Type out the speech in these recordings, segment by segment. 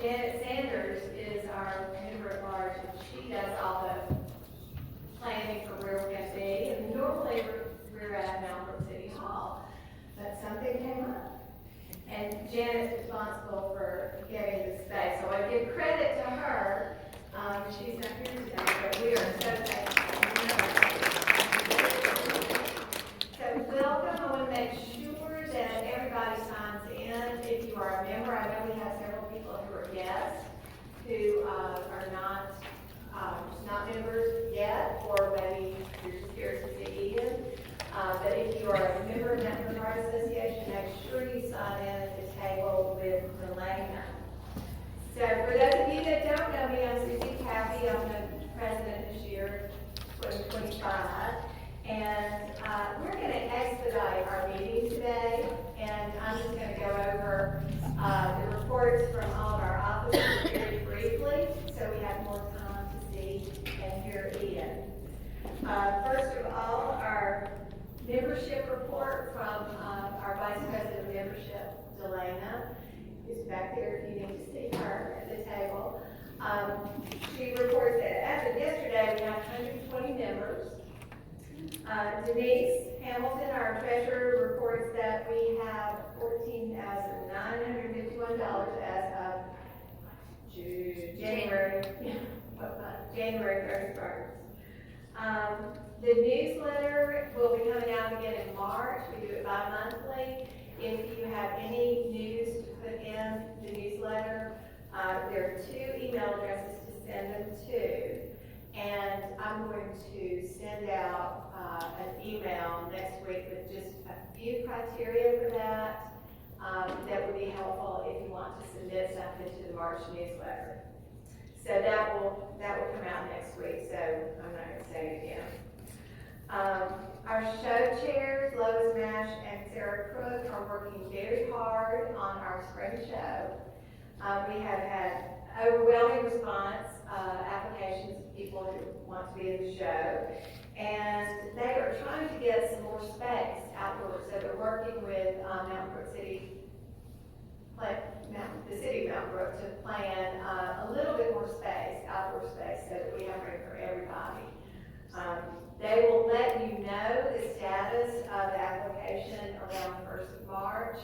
Janet Sanders is our member at large, and she does all the planning for where we're going to be. And normally we're at Mount Brook City Hall, but something came up. And Janet's responsible for getting the space. So I give credit to her. She's not here today, but we are so thankful. So welcome. I want to make sure that everybody signs in. If you are a member, I know we have several people who are guests who are not members yet, or maybe you're just here to see Iain. But if you are a member of the National Guard Association, make sure you sign in at the table with Elena. So for those of you that don't know me, I'm Susie Cappy. I'm the president this year, 2025. And we're going to expedite our meeting today. And I'm just going to go over the reports from all of our officers very briefly, so we have more time to see and hear Iain. First of all, our membership report from our Vice President of Membership, Delana, who's back there if you need to see her at the table. She reports that as of yesterday, we have 120 members. Denise Hamilton, our treasurer, reports that we have $14,951 as of January 31st. The newsletter will be coming out again in March. We do it bi-monthly. If you have any news to put in the newsletter, there are 2 email addresses to send them to. And I'm going to send out an email next week with just a few criteria for that. That would be helpful if you want to submit something to the March newsletter. So that will come out next week, so I'm not going to say it again. Our show chairs, Lois Mash and Sarah Crook, are working very hard on our spring show. We have had overwhelming response, applications of people who want to be in the show. And they are trying to get some more space outdoors. So they're working with Mountain Brook City, the city of Mountain Brook, to plan a little bit more space, outdoor space, so that we have room for everybody. They will let you know the status of the application around the 1st of March,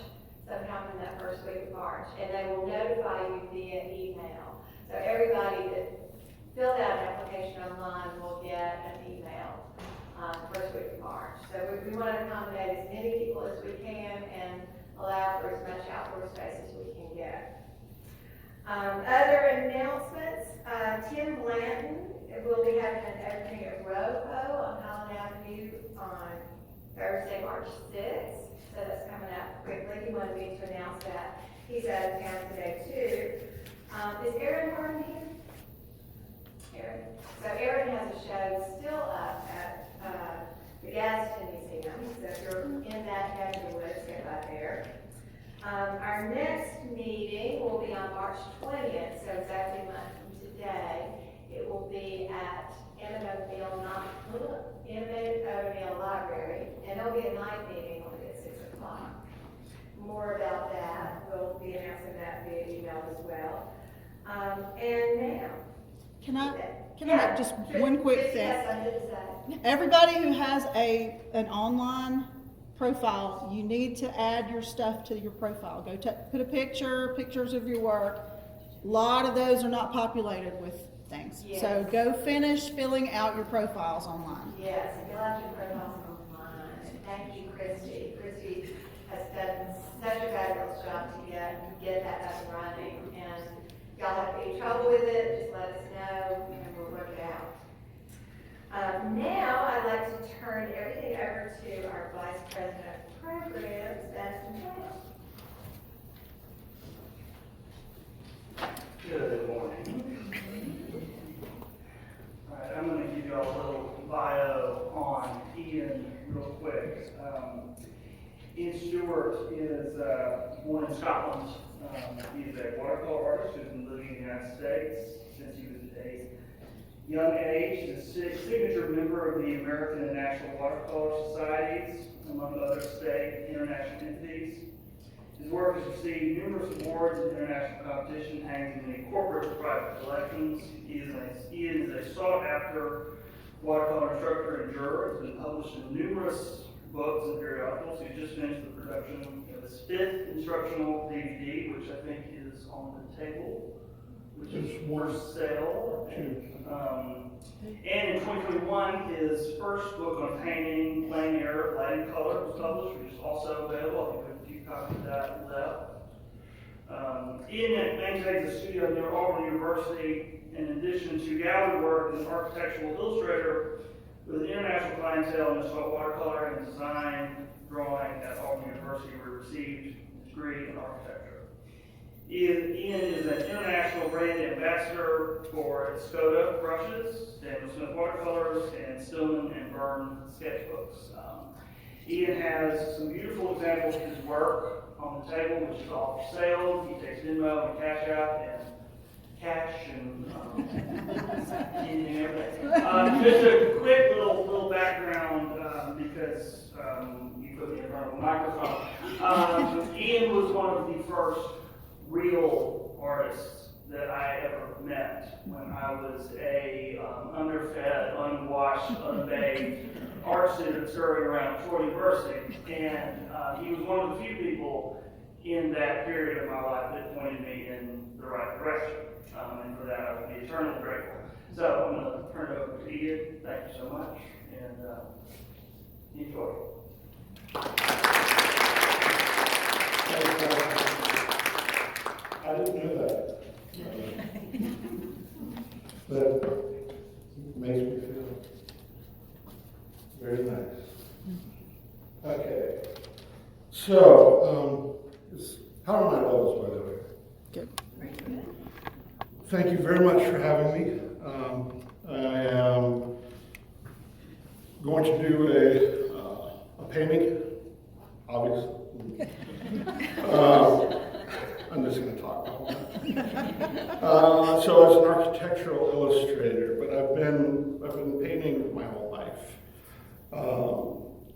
sometime in that first week of March, and they will notify you via email. So everybody that filled out an application online will get an email first week of March. So we want to accommodate as many people as we can and allow for as much outdoor space as we can get. Other announcements, Tim Blanton will be having an opening at ROPO on Highland Avenue on Thursday, March 6th. So that's coming up quickly. He wanted me to announce that. He's out of town today too. Is Aaron Harden here? Aaron. So Aaron has a show still up at the Gadsden Museum. So if you're in that neck of the woods, get by there. Our next meeting will be on March 20th, so exactly a month from today. It will be at Emmett O'Neill Library, and it'll be a night meeting, only at 6 o'clock. More about that, we'll be announcing that via email as well. And now, Can I make just one quick thing? Yes, I did say. Everybody who has an online profile, you need to add your stuff to your profile. Go put a pictures of your work. A lot of those are not populated with things. Yes. So go finish filling out your profiles online. Yes, fill out your profiles online. And thank you, Christy. Christy has done such a fabulous job to get that up and running. And if y'all have any trouble with it, just let us know and we'll work it out. Now I'd like to turn everything over to our Vice President of Programs, Madison Taylor. Good morning. All right, I'm going to give you all a little bio on Iain real quick. Iain Stewart is born in Scotland. He is a watercolor artist who's been living in the United States since he was a young age. He's a signature member of the American and National Watercolor Societies, among other state and international entities. His work has received numerous awards and international international competition, hangs in the corporate private collections. Ian is a sought-after watercolor instructor and juror. He's been published in numerous books and periodicals. He just finished the production of his 5th instructional DVD, which I think is on the table, which is for sale. And in 2021, his first book on painting, plein air, lighting color was published, which is also available. I think we have a few copies of that left. Iain maintains a studio near Auburn University. In addition to gallery work, is an architectural illustrator with an international clientele in watercolor and design drawing at Auburn University, where he received a degree in architecture. Iain is an international brand ambassador for Skoda brushes, Daniel Smith watercolors, and Stillman and Byrne sketchbooks. Iain has some beautiful examples of his work on the table, which is all for sale. He takes Venmo and Cash App and and everything. Just a quick little background, because you put me in front of a microphone. Iain was one of the first real artists that I ever met when I was a underfed, unwashed, unbathed art student scurrying around Troy University. And he was one of the few people in that period of my life that pointed me in the right direction. And for that, I will be eternally grateful. So I'm going to turn it over to Iain. Thank you so much, and enjoy. I didn't know that. That makes me feel very nice. Okay. So, how are my levels, by the way? Good. Thank you very much for having me. I am going to do a painting, obviously. I'm just going to talk about that. So as an architectural illustrator, but I've been painting my whole life.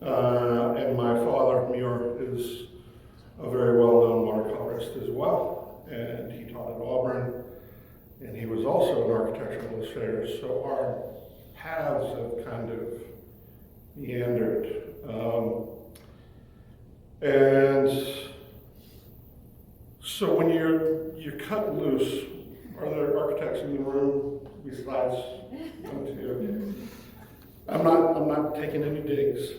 And my father, Muir, is a very well-known watercolorist as well, and he taught at Auburn, and he was also an architectural illustrator, so our paths have kind of meandered. And so when you're cut loose, are there architects in the room besides one, two? I'm not taking any digs.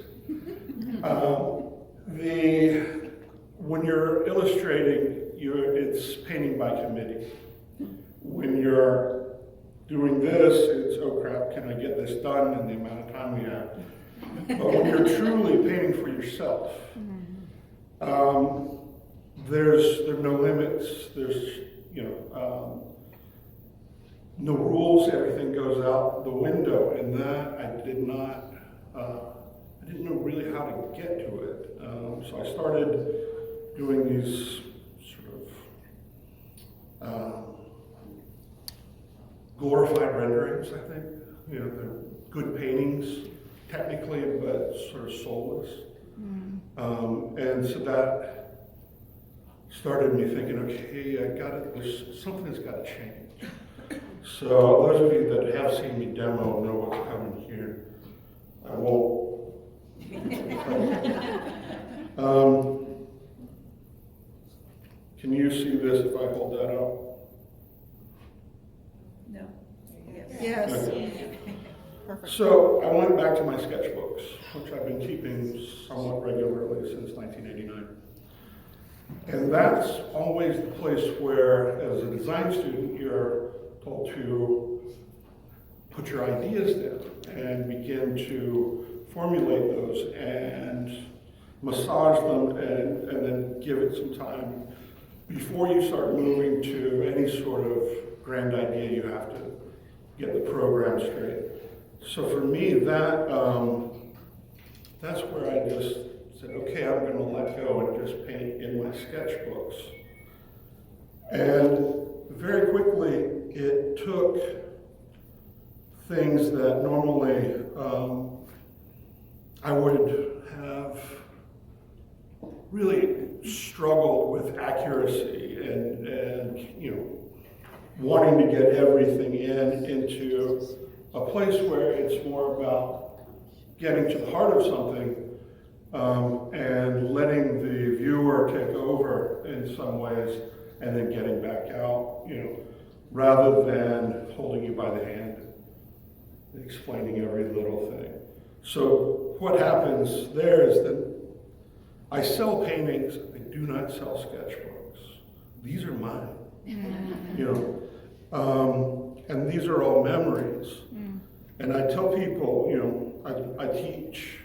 When you're illustrating, it's painting by committee. When you're doing this, it's, oh crap, can I get this done in the amount of time we have? But when you're truly painting for yourself, there's no limits, there's no rules, everything goes out the window, and that I didn't know really how to get to it. So I started doing these sort of glorified renderings, I think. They're good paintings, technically, but sort of soulless. And so that started me thinking, okay, something has got to change. So those of you that have seen me demo know what's coming here. I won't. Can you see this if I hold that up? No. Yes. Okay. Perfect. So I went back to my sketchbooks, which I've been keeping somewhat regularly since 1989. And that's always the place where, as a design student, you're told to put your ideas down and begin to formulate those and massage them and then give it some time before you start moving to any sort of grand idea. You have to get the program straight. So for me, that's where I just said, okay, I'm going to let go and just paint in my sketchbooks. And very quickly, it took things that normally I would have really struggled with accuracy and wanting to get everything into a place where it's more about getting to the heart of something and letting the viewer take over in some ways and then getting back out, rather than holding you by the hand and explaining every little thing. So what happens there is that I sell paintings, I do not sell sketchbooks. These are mine, and these are all memories. And I tell people, I teach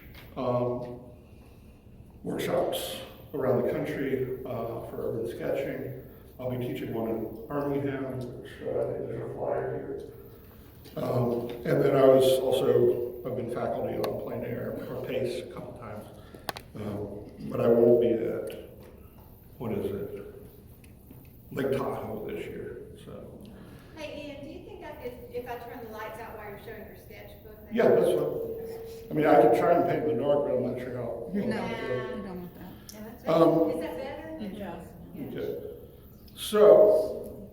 workshops around the country for urban sketching. I'll be teaching one in Birmingham, which I think there's a flyer here. And then I've been faculty on plein air or PACE a couple times. But I won't be at, Lake Tahoe this year, so. Hey, Ian, do you think I could, if I turn the lights out while you're showing your sketchbook? Yeah, that's what, I could try and paint in the dark, but I'm not sure how. No, Yeah. you don't want that. Yeah, that's right. Is that better? Yeah. Okay. So,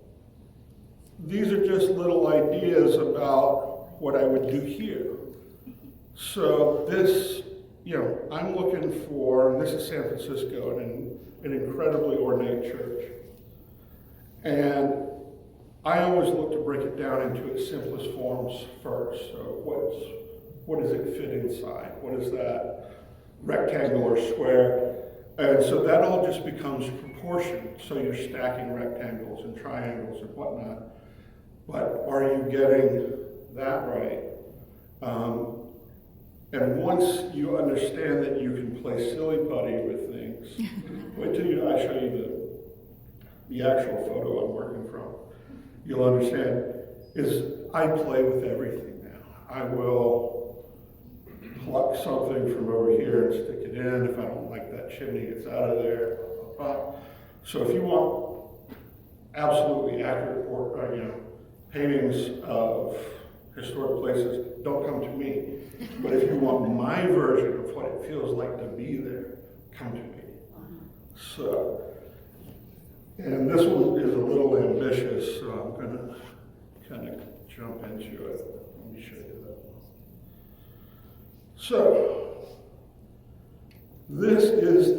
these are just little ideas about what I would do here. So this, I'm looking for, and this is San Francisco, an incredibly ornate church. And I always look to break it down into its simplest forms first. So what does it fit inside? What is that rectangle or square? And so that all just becomes proportioned. So you're stacking rectangles and triangles and whatnot. But are you getting that right? And once you understand that you can play silly putty with things, wait till I show you the actual photo I'm working from. You'll understand is I play with everything now. I will pluck something from over here and stick it in. If I don't like that chimney, it's out of there. So if you want absolutely accurate paintings of historic places, don't come to me. But if you want my version of what it feels like to be there, come to me. So, and this one is a little ambitious, so I'm going to kind of jump into it. Let me show you that. So, this is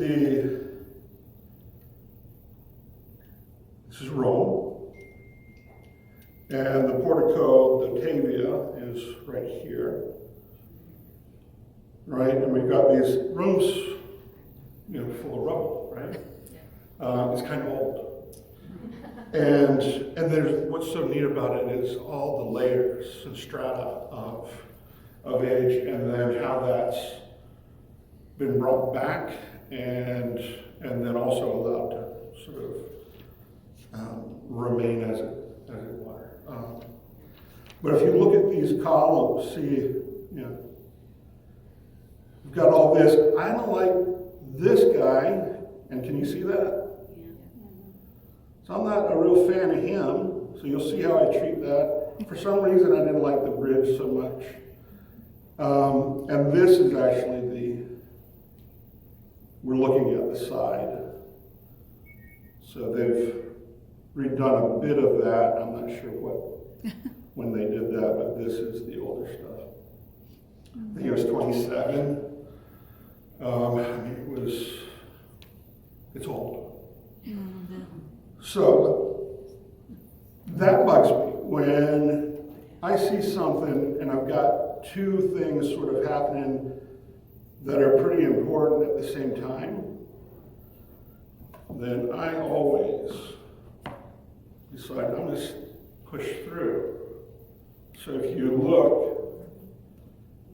Rome, and the Portico d'Ottavia is right here, right? And we've got these rooms, full of rubble, right? It's kind of old. And there's, what's so neat about it is all the layers and strata of age, and then how that's been brought back and then also allowed to sort of remain as it were. But if you look at these columns, see, you've got all this. I don't like this guy, and can you see that? So I'm not a real fan of him, so you'll see how I treat that. For some reason, I didn't like the bridge so much. And this is actually we're looking at the side. So they've redone a bit of that. I'm not sure when they did that, but this is the older stuff. I think it was 27. It's old. So that bugs me when I see something and I've got two things sort of happening that are pretty important at the same time. Then I always decide I'm going to push through. So if you look,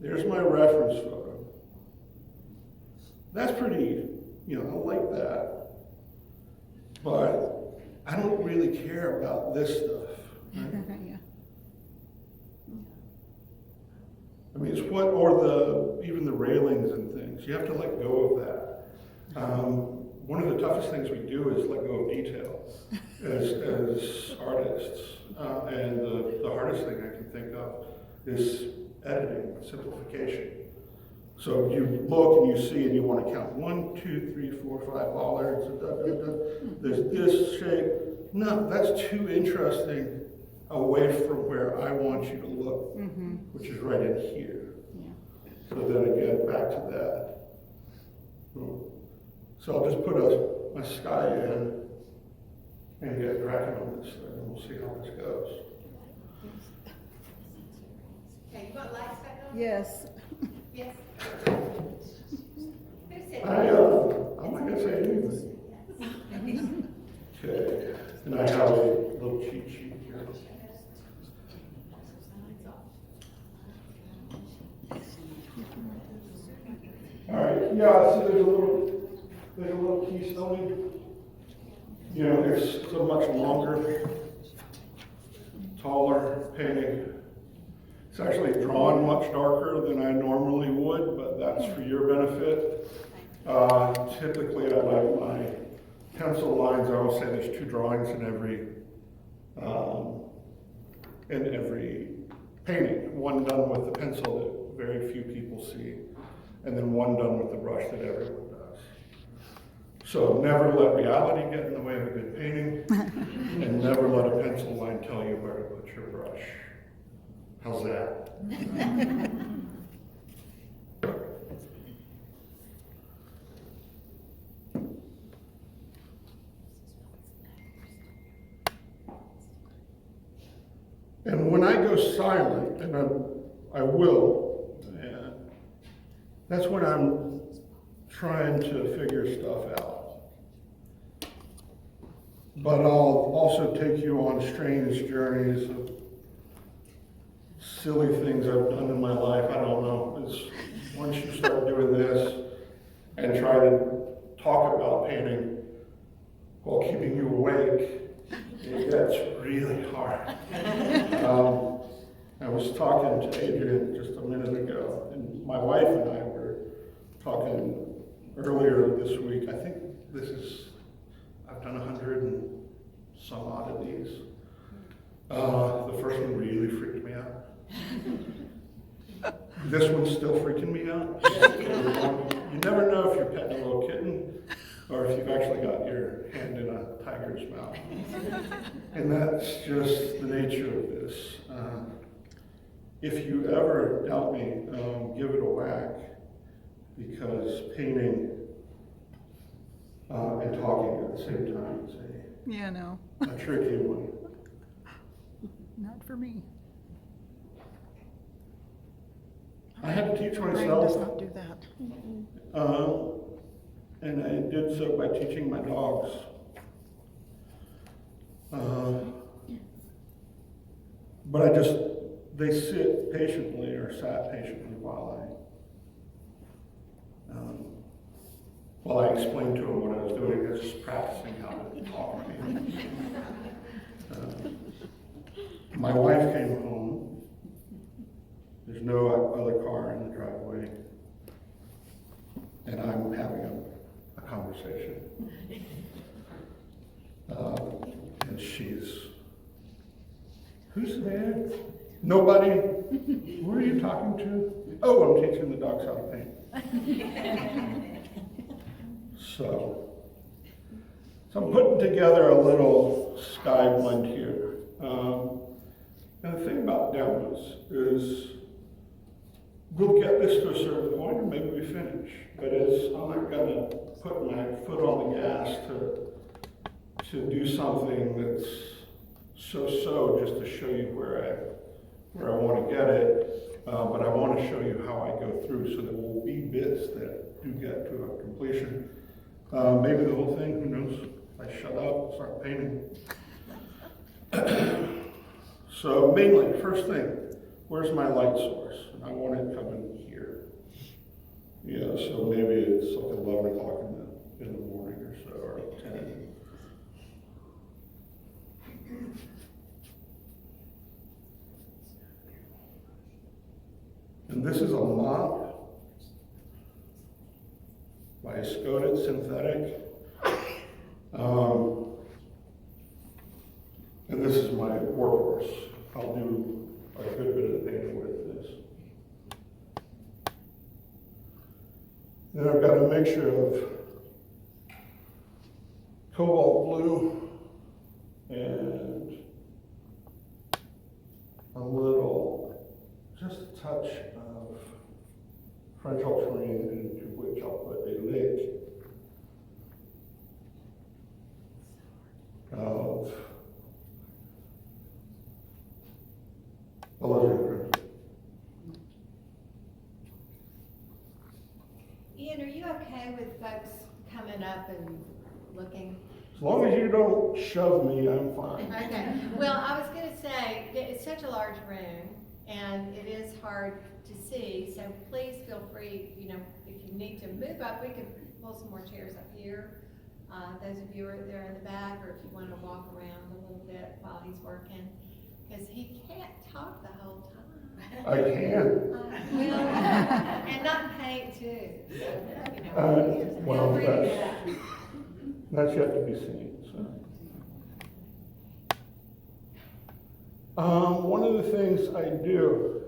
there's my reference photo. That's pretty, I like that. But I don't really care about this stuff. Right? Yeah. I mean, it's or even the railings and things. You have to let go of that. One of the toughest things we do is let go of detail as artists. And the hardest thing I can think of is editing, simplification. So you look and you see and you want to count 1, 2, 3, 4, 5 bollards, there's this shape. No, that's too interesting away from where I want you to look, which is right in here. So then again, back to that. So I'll just put a sky in and get cracking on this thing, and we'll see how this goes. Okay, you want lights back on? Yes. Yes. Who said I'm not gonna say anything. Okay, and I have a little cheat sheet here. All right, yeah, so there's a little keystone. You know, it's a much longer, taller painting. It's actually drawn much darker than I normally would, but that's for your benefit. Typically, I like my pencil lines. I always say there's 2 drawings in every painting. One done with the pencil that very few people see, and then one done with the brush that everyone does. So never let reality get in the way of a good painting, and never let a pencil line tell you where to put your brush. How's that? And when I go silent, and I will, that's when I'm trying to figure stuff out. But I'll also take you on strange journeys of silly things I've done in my life. I don't know. Once you start doing this and try to talk about painting while keeping you awake, it gets really hard. I was talking to Adrian just a minute ago, and my wife and I were talking earlier this week. I think I've done 100 and some odd of these. The first one really freaked me out. This one's still freaking me out. You never know if you're petting a little kitten or if you've actually got your hand in a tiger's mouth. And that's just the nature of this. If you ever doubt me, give it a whack, because painting and talking at the same time is Yeah, no, a tricky one. not for me. I had to teach Brain myself. does not do that. And I did so by teaching my dogs. But they sit patiently or sat patiently while I explained to them what I was doing. I was just practicing how to talk to me. My wife came home. There's no other car in the driveway. And I'm having a conversation. And who's there? Nobody? Who are you talking to? Oh, I'm teaching the dogs how to paint. So I'm putting together a little sky blend here. And the thing about demos is we'll get this to a certain point, or maybe we finish. But I'm not going to put my foot on the gas to do something that's so just to show you where I want to get it. But I want to show you how I go through, so there will be bits that do get to a completion. Maybe the whole thing, who knows? I shut up, start painting. So mainly, first thing, where's my light source? And I want it coming here. Yeah, so maybe it's like 11 o'clock in the morning or so, or 10. And this is a mop by Skoda Synthetic. And this is my workhorse. I'll do a good bit of the painting with this. mixture of cobalt blue and a little, just a touch of French ultramarine, into which I'll put a lick of alizarin crimson. Ian, are you okay with folks coming up and looking? As long as you don't shove me, I'm fine. Okay, well, I was gonna say, that it's such a large room, and it is hard to see, so please feel free, you know, if you need to move up, we could pull some more chairs up here. Those of you who are there in the back, or if you wanna walk around a little bit while he's working, because he can't talk the whole time. I can. Well, and not paint too, so, you know. Well, feel free to get up. that's yet to be seen, so. One of the things I do,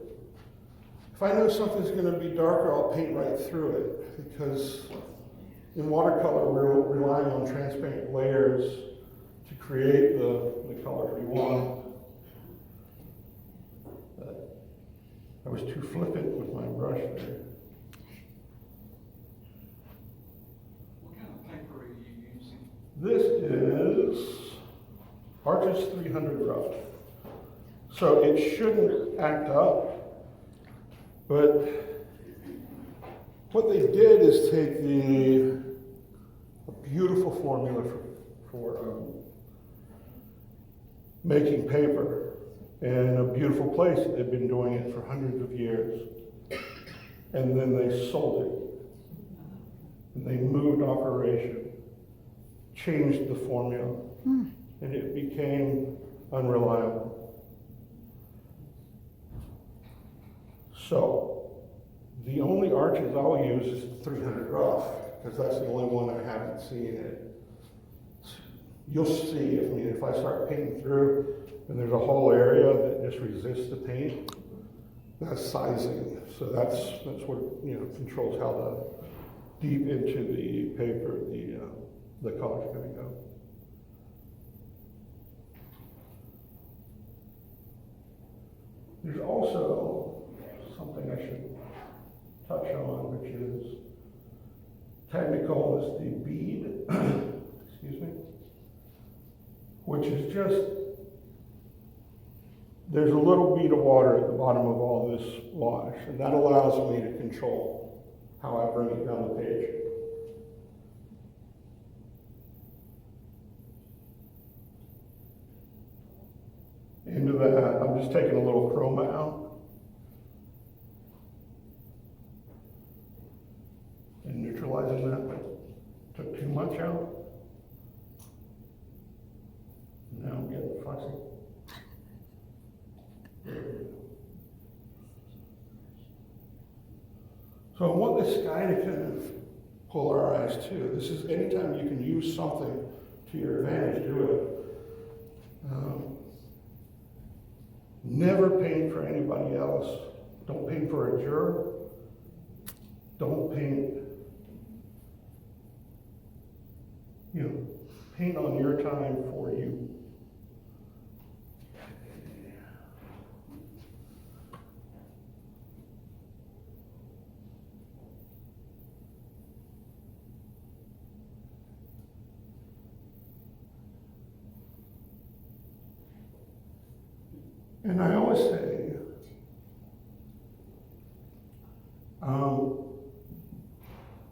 if I know something's gonna be darker, I'll paint right through it, because in watercolor, we're relying on transparent layers to create the colors we want. But I was too flippant with my brush there. What kind of paper are you using? This is Arches 300 rough. So it shouldn't act up, but what they did is take a beautiful formula for making paper, and a beautiful place that they've been doing it for hundreds of years, and then they sold it, and they moved operation, changed the formula, and it became unreliable. So, the only arches I'll use is 300 rough, because that's the only one I haven't seen it. You'll see, if I start painting through, and there's a whole area that just resists the paint, that's sizing. So that's what, controls how deep into the paper the color's gonna go. There's also something I should touch on, which is technical, is the bead, excuse me, which is just, there's a little bead of water at the bottom of all this wash, and that allows me to control how I bring it down the page. Into that, I'm just taking a little chroma out. And neutralizing that. Took too much out. Now I'm getting fussy. So I want this guy to kind of polarize too. This is anytime you can use something to your advantage, do it. Never paint for anybody else. Don't paint for a juror. Don't paint, paint on your time for you. And I always say,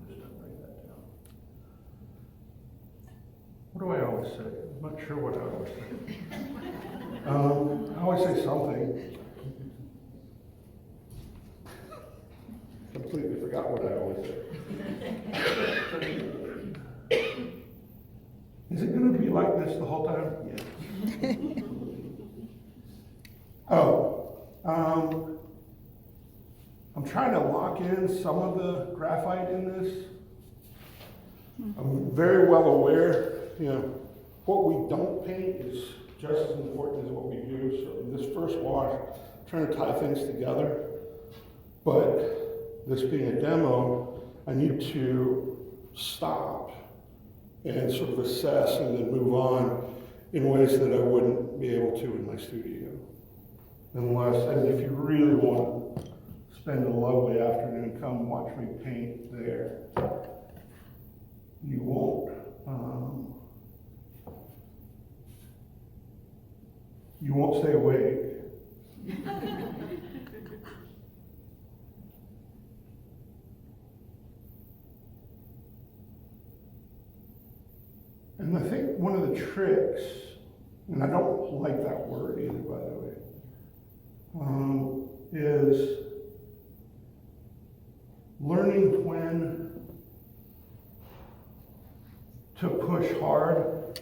just to write that down. What do I always say? I'm not sure what I always say. I always say something. Completely forgot what I always say. Is it going to be like this the whole time? Yeah. I'm trying to lock in some of the graphite in this. I'm very well aware, what we don't paint is just as important as what we do. So in this first wash, I'm trying to tie things together. But this being a demo, I need to stop and sort of assess and then move on in ways that I wouldn't be able to in my studio. Unless, and if you really want to spend a lovely afternoon, come watch me paint there. You won't. You won't stay awake. And I think one of the tricks, and I don't like that word either, by the way, is learning when to push hard.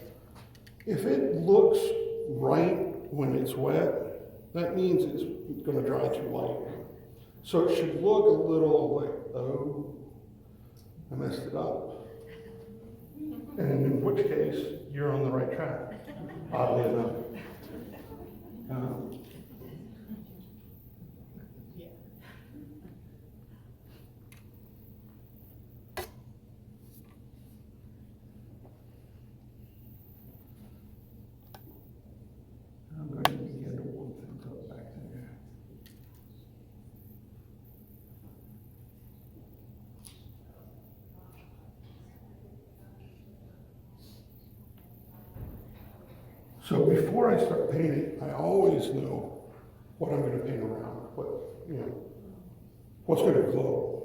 If it looks right when it's wet, that means it's going to dry too light. So it should look a little like, oh, I messed it up. And in which case, you're on the right track, oddly enough. I'm going to begin to warm things up back there. So before I start painting, I always know what I'm going to paint around, what's going to glow.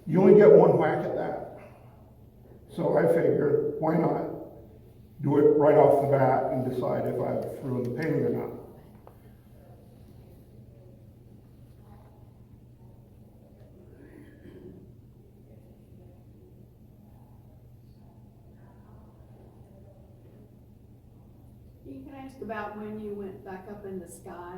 You only get one whack at that. So I figured, why not do it right off the bat and decide if I've ruined the painting or not. Can I ask about when you went back up in the sky?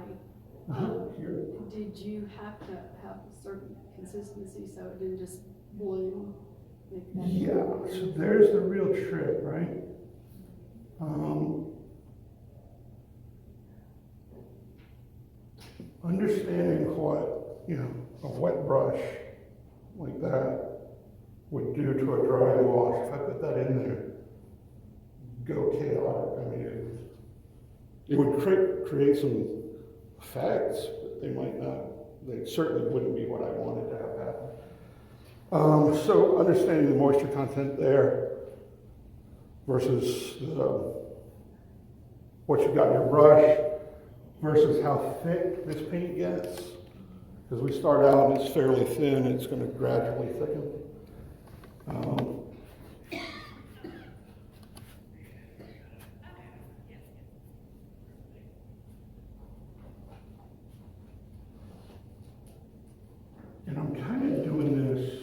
Here. Did you have to have a certain consistency so it didn't just bloom? Yeah, so there's the real trick, right? Understanding what, a wet brush like that would do to a dry wash. If I put that in there, go chaotic. I mean, it would create some effects, but they certainly wouldn't be what I wanted to have happen. So understanding the moisture content there versus what you've got in your brush versus how thick this paint gets. Because we start out and it's fairly thin, it's going to gradually thicken. And I'm kind of doing this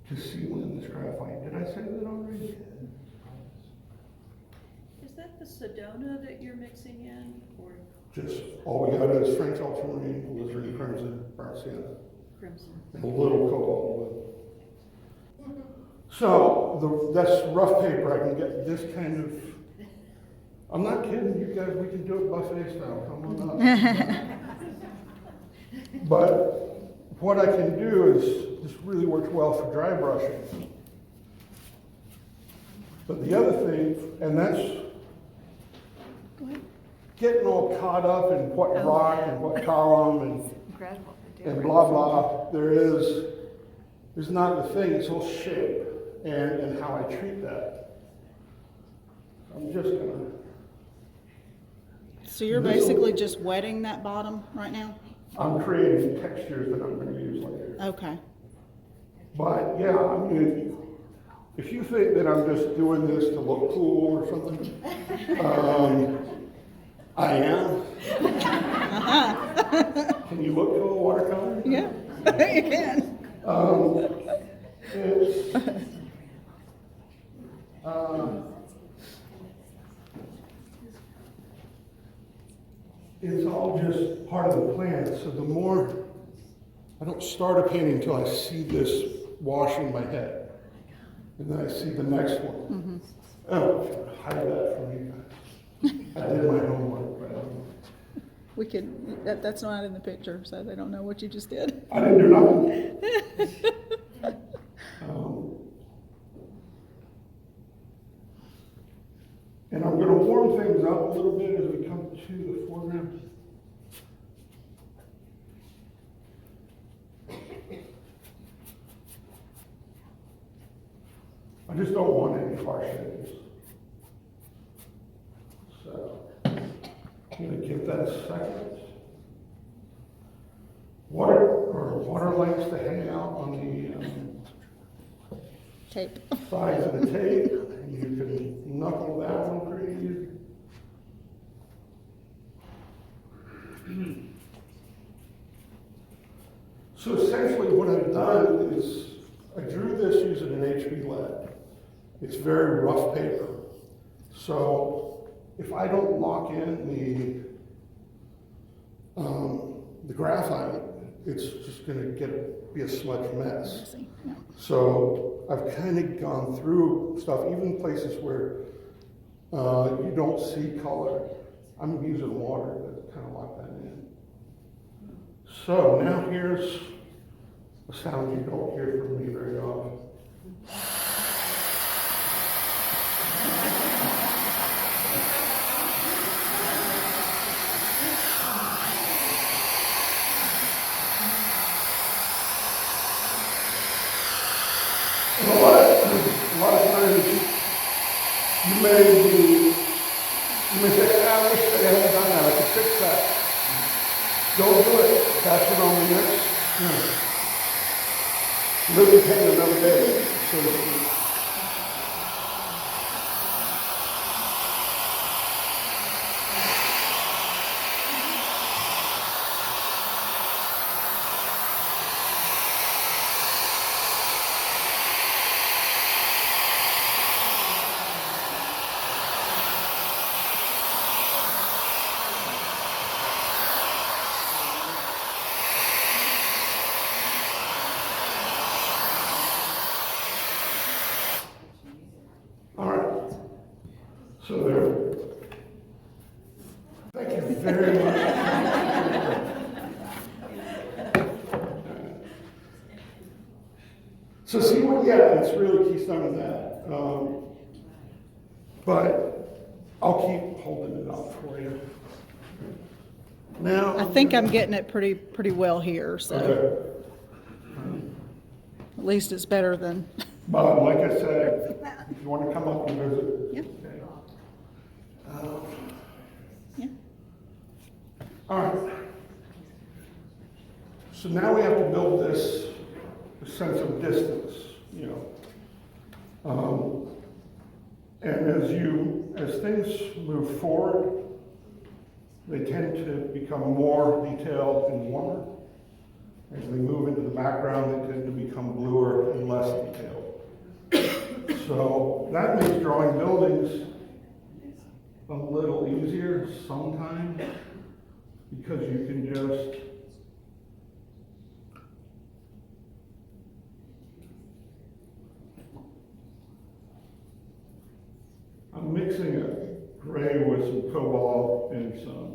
to seal in this graphite. Did I say that already? Is that the Sedona that you're mixing in, or Just all we got is French ultramarine, alizarin crimson, burnt sienna, crimson? and a little cobalt blue. So that's rough paper. I can get this kind of. I'm not kidding, you guys. We can do it buffet style. Come on up. But what I can do is this really works well for dry brushing. But the other thing, and that's getting all caught up in what rock and what column and blah blah. There's not the thing. It's all shape and how I treat that. I'm just gonna. So you're basically just wetting that bottom right now? I'm creating textures that I'm going to use later. Okay. But yeah, I mean, if you think that I'm just doing this to look cool or something, I am. Can you look cool watercolor? Yeah, you can. It's all just part of the plan. So the more, I don't start a painting until I see this wash in my head. And then I see the next one. Oh, hide that from you guys. I did my homework, but We could, that's not in the picture, so they don't know what you just did. I didn't do nothing. And I'm gonna warm things up a little bit as we come to the foreground. I just don't want any harsh edges. So, I'm gonna give that a second. Water likes to hang out on the Tape. sides of the tape, and you can knuckle that one pretty easy. So essentially what I've done is I drew this using an HB lead. It's very rough paper. So if I don't lock in the graphite, it's just gonna be a smudge mess. Yeah. So I've kind of gone through stuff, even places where you don't see color. I'm using water to kind of lock that in. So now here's a sound you don't hear from me very often. And a lot of times you may say, I wish I hadn't done that, I could fix that. Don't do it. Catch it on the next, live in pain another day, so to speak. All right. So there. Thank you very much. So see what? Yeah, it's really keystone of that. But I'll keep holding it up for you. Now I think I'm getting it pretty well here, so Okay. at least it's better than. But like I said, if you want to come up and visit. Yeah. Okay. Yeah. All right. So now we have to build this sense of distance, and as things move forward, they tend to become more detailed and warmer. As they move into the background, they tend to become bluer and less detailed. So that makes drawing buildings a little easier sometimes, because you can just I'm mixing a gray with some cobalt and some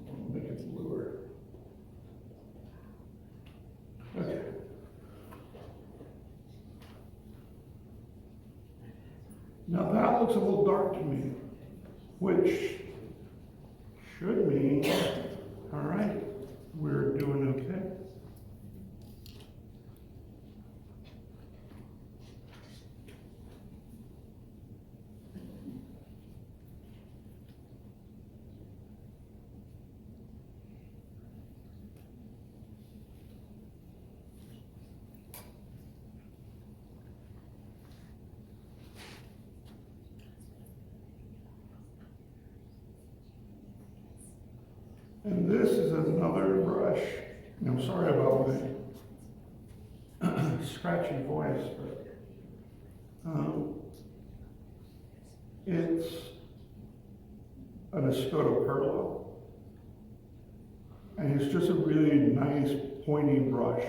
I'll make it bluer. Okay. Now that looks a little dark to me, which should mean, all right, we're doing okay. And this is another brush. I'm sorry about my scratchy voice, but it's an Escoto Perlo. And it's just a really nice pointy brush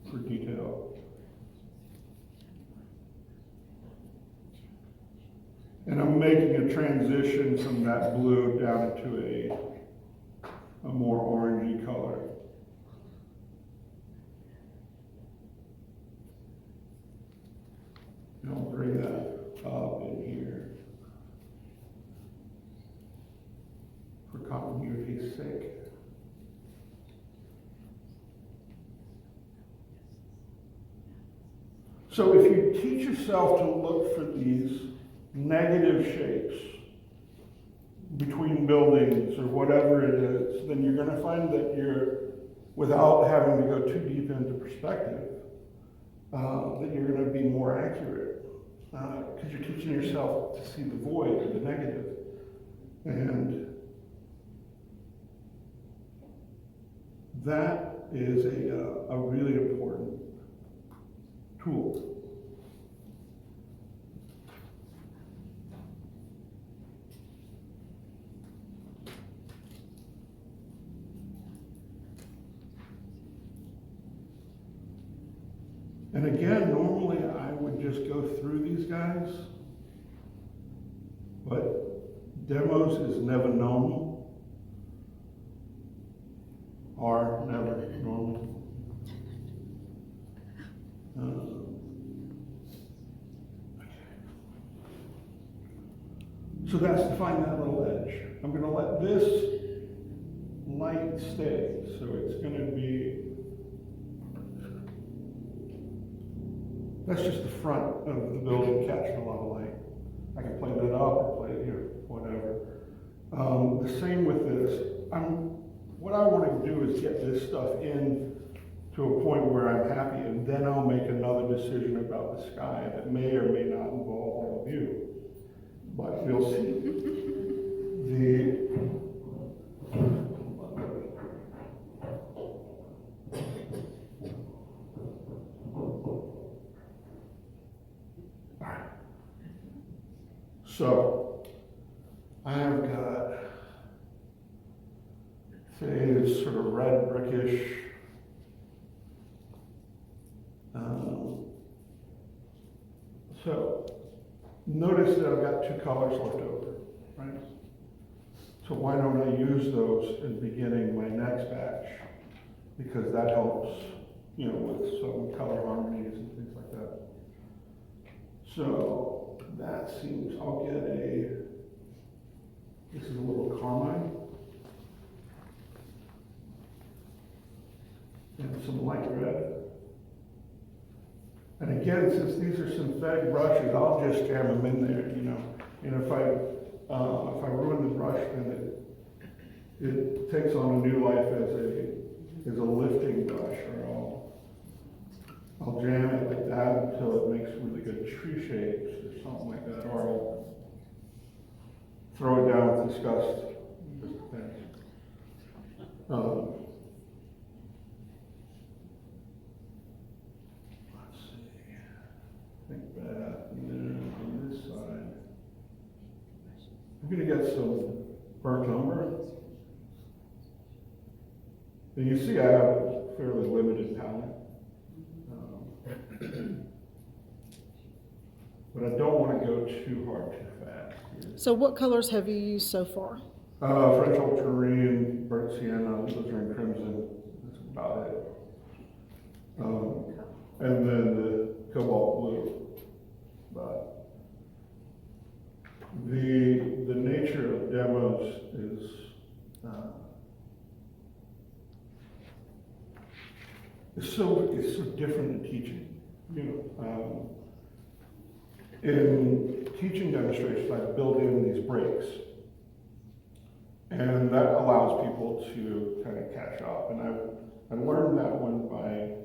for detail. And I'm making a transition from that blue down into a more orangey color. And I'll bring that up in here for continuity's sake. So if you teach yourself to look for these negative shapes between buildings or whatever it is, then you're going to find that you're, without having to go too deep into perspective, that you're going to be more accurate because you're teaching yourself to see the void or the negative. And that is a really important tool. And again, normally I would just go through these guys, but demos is never normal, or never normal. So that's to find that little edge. I'm going to let this light stay, so it's going to be, that's just the front of the building catching a lot of light. I can play that up or play it here, whatever. The same with this. What I want to do is get this stuff in to a point where I'm happy, and then I'll make another decision about the sky that may or may not involve all of you. But we'll see. Alright. So I have got, say, this sort of red brickish so notice that I've got two colors left over, right? So why don't I use those in beginning my next batch? Because that helps, with some color harmonies and things like that. So that seems, I'll get this is a little carmine. And some light red. And again, since these are synthetic brushes, I'll just jam them in there, And if I ruin the brush, then it takes on a new life as a lifting brush, or I'll jam it like that until it makes really good tree shapes or something like that, or I'll throw it down with disgust. Just depends. Think back, and then on this side, I'm going to get some burnt umber. And you see I have a fairly limited palette. But I don't want to go too hard too fast. So what colors have you used so far? French ultramarine, burnt sienna, those are in crimson. That's about it. And then the cobalt blue. But the nature of demos is it's so different than teaching. In teaching demonstrations, I build in these breaks, and that allows people to kind of catch up. And I learned that one by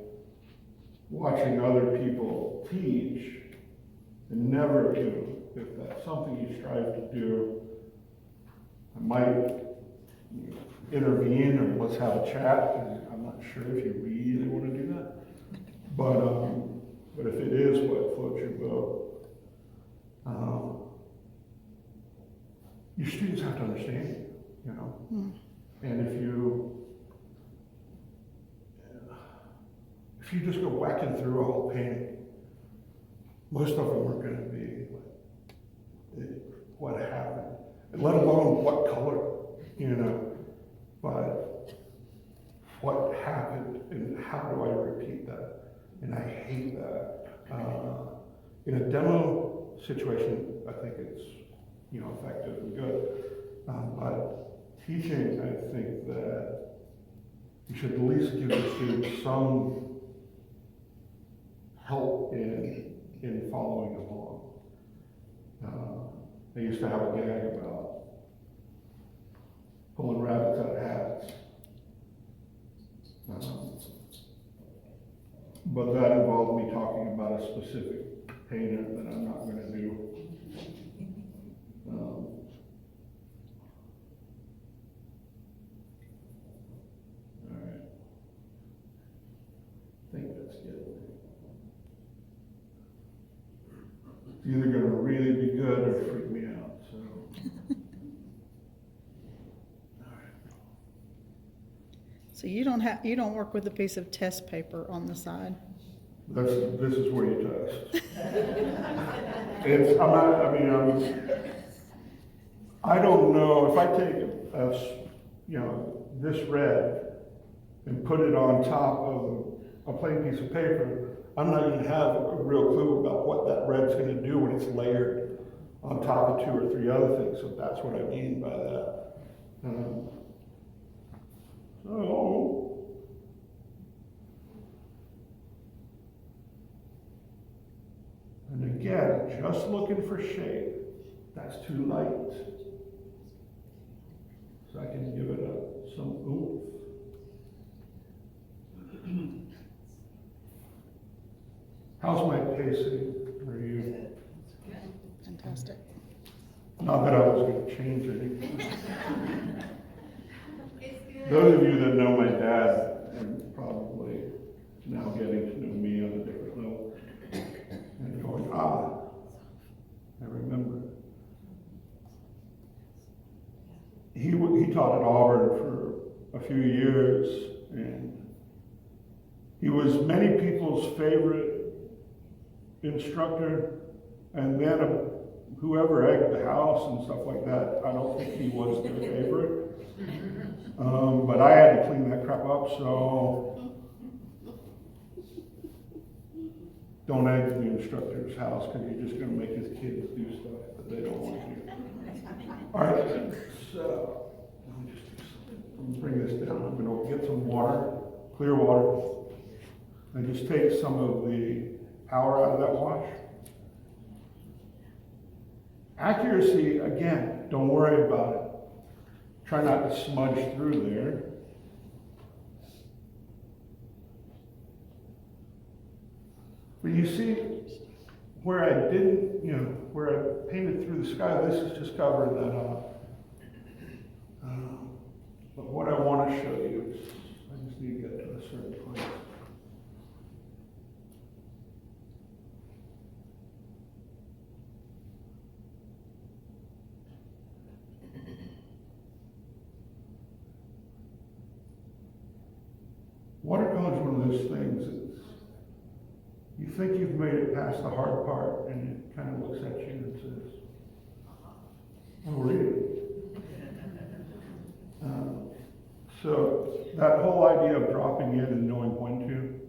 watching other people teach, and never if that's something you strive to do, I might intervene or let's have a chat. I'm not sure if you really want to do that, but if it is what floats your boat, your students have to understand you, And if you just go whacking through a whole painting, most of them are going to be let alone what color, you know. But what happened and how do I repeat that? And I hate that. In a demo situation, I think it's, you know, effective and good. But teaching, I think that you should at least give the students some help in following along. I used to have a gag about pulling rabbits out of hats. But that involved me talking about a specific painter that I'm not going to do. All right. I think that's good. It's either going to really be good or freak me out. So. So you don't work with a piece of test paper on the side? This is where you test. I don't know, if I take this red and put it on top of a plain piece of paper, I'm not gonna have a real clue about what that red's gonna do when it's layered on top of 2 or 3 other things, so that's what I mean by that. And again, just looking for shade. That's too light. So I can give it some oomph. How's my pacing? Are you? Fantastic. Not that I was going to change anything. Those of you that know my dad are probably now getting to know me on a different level and going, I remember. He taught at Auburn for a few years, and he was many people's favorite instructor, and then whoever egged the house and stuff like that, I don't think he was their favorite. But I had to clean that crap up, so don't egg the instructor's house because you're just going to make his kids do stuff that they don't want to do. All right, so let me just do something. I'm going to bring this down. I'm going to get some water, clear water, and just take some of the power out of that wash. Accuracy, again, don't worry about it. Try not to smudge through there. But you see, where I didn't, where I painted through the sky, this is just covering that up. But what I want to show you is, I just need to get to a certain place. Watercolor is one of those things that you think you've made it past the hard part, and it kind of looks at you and says, oh, really? So that whole idea of dropping in and knowing when to,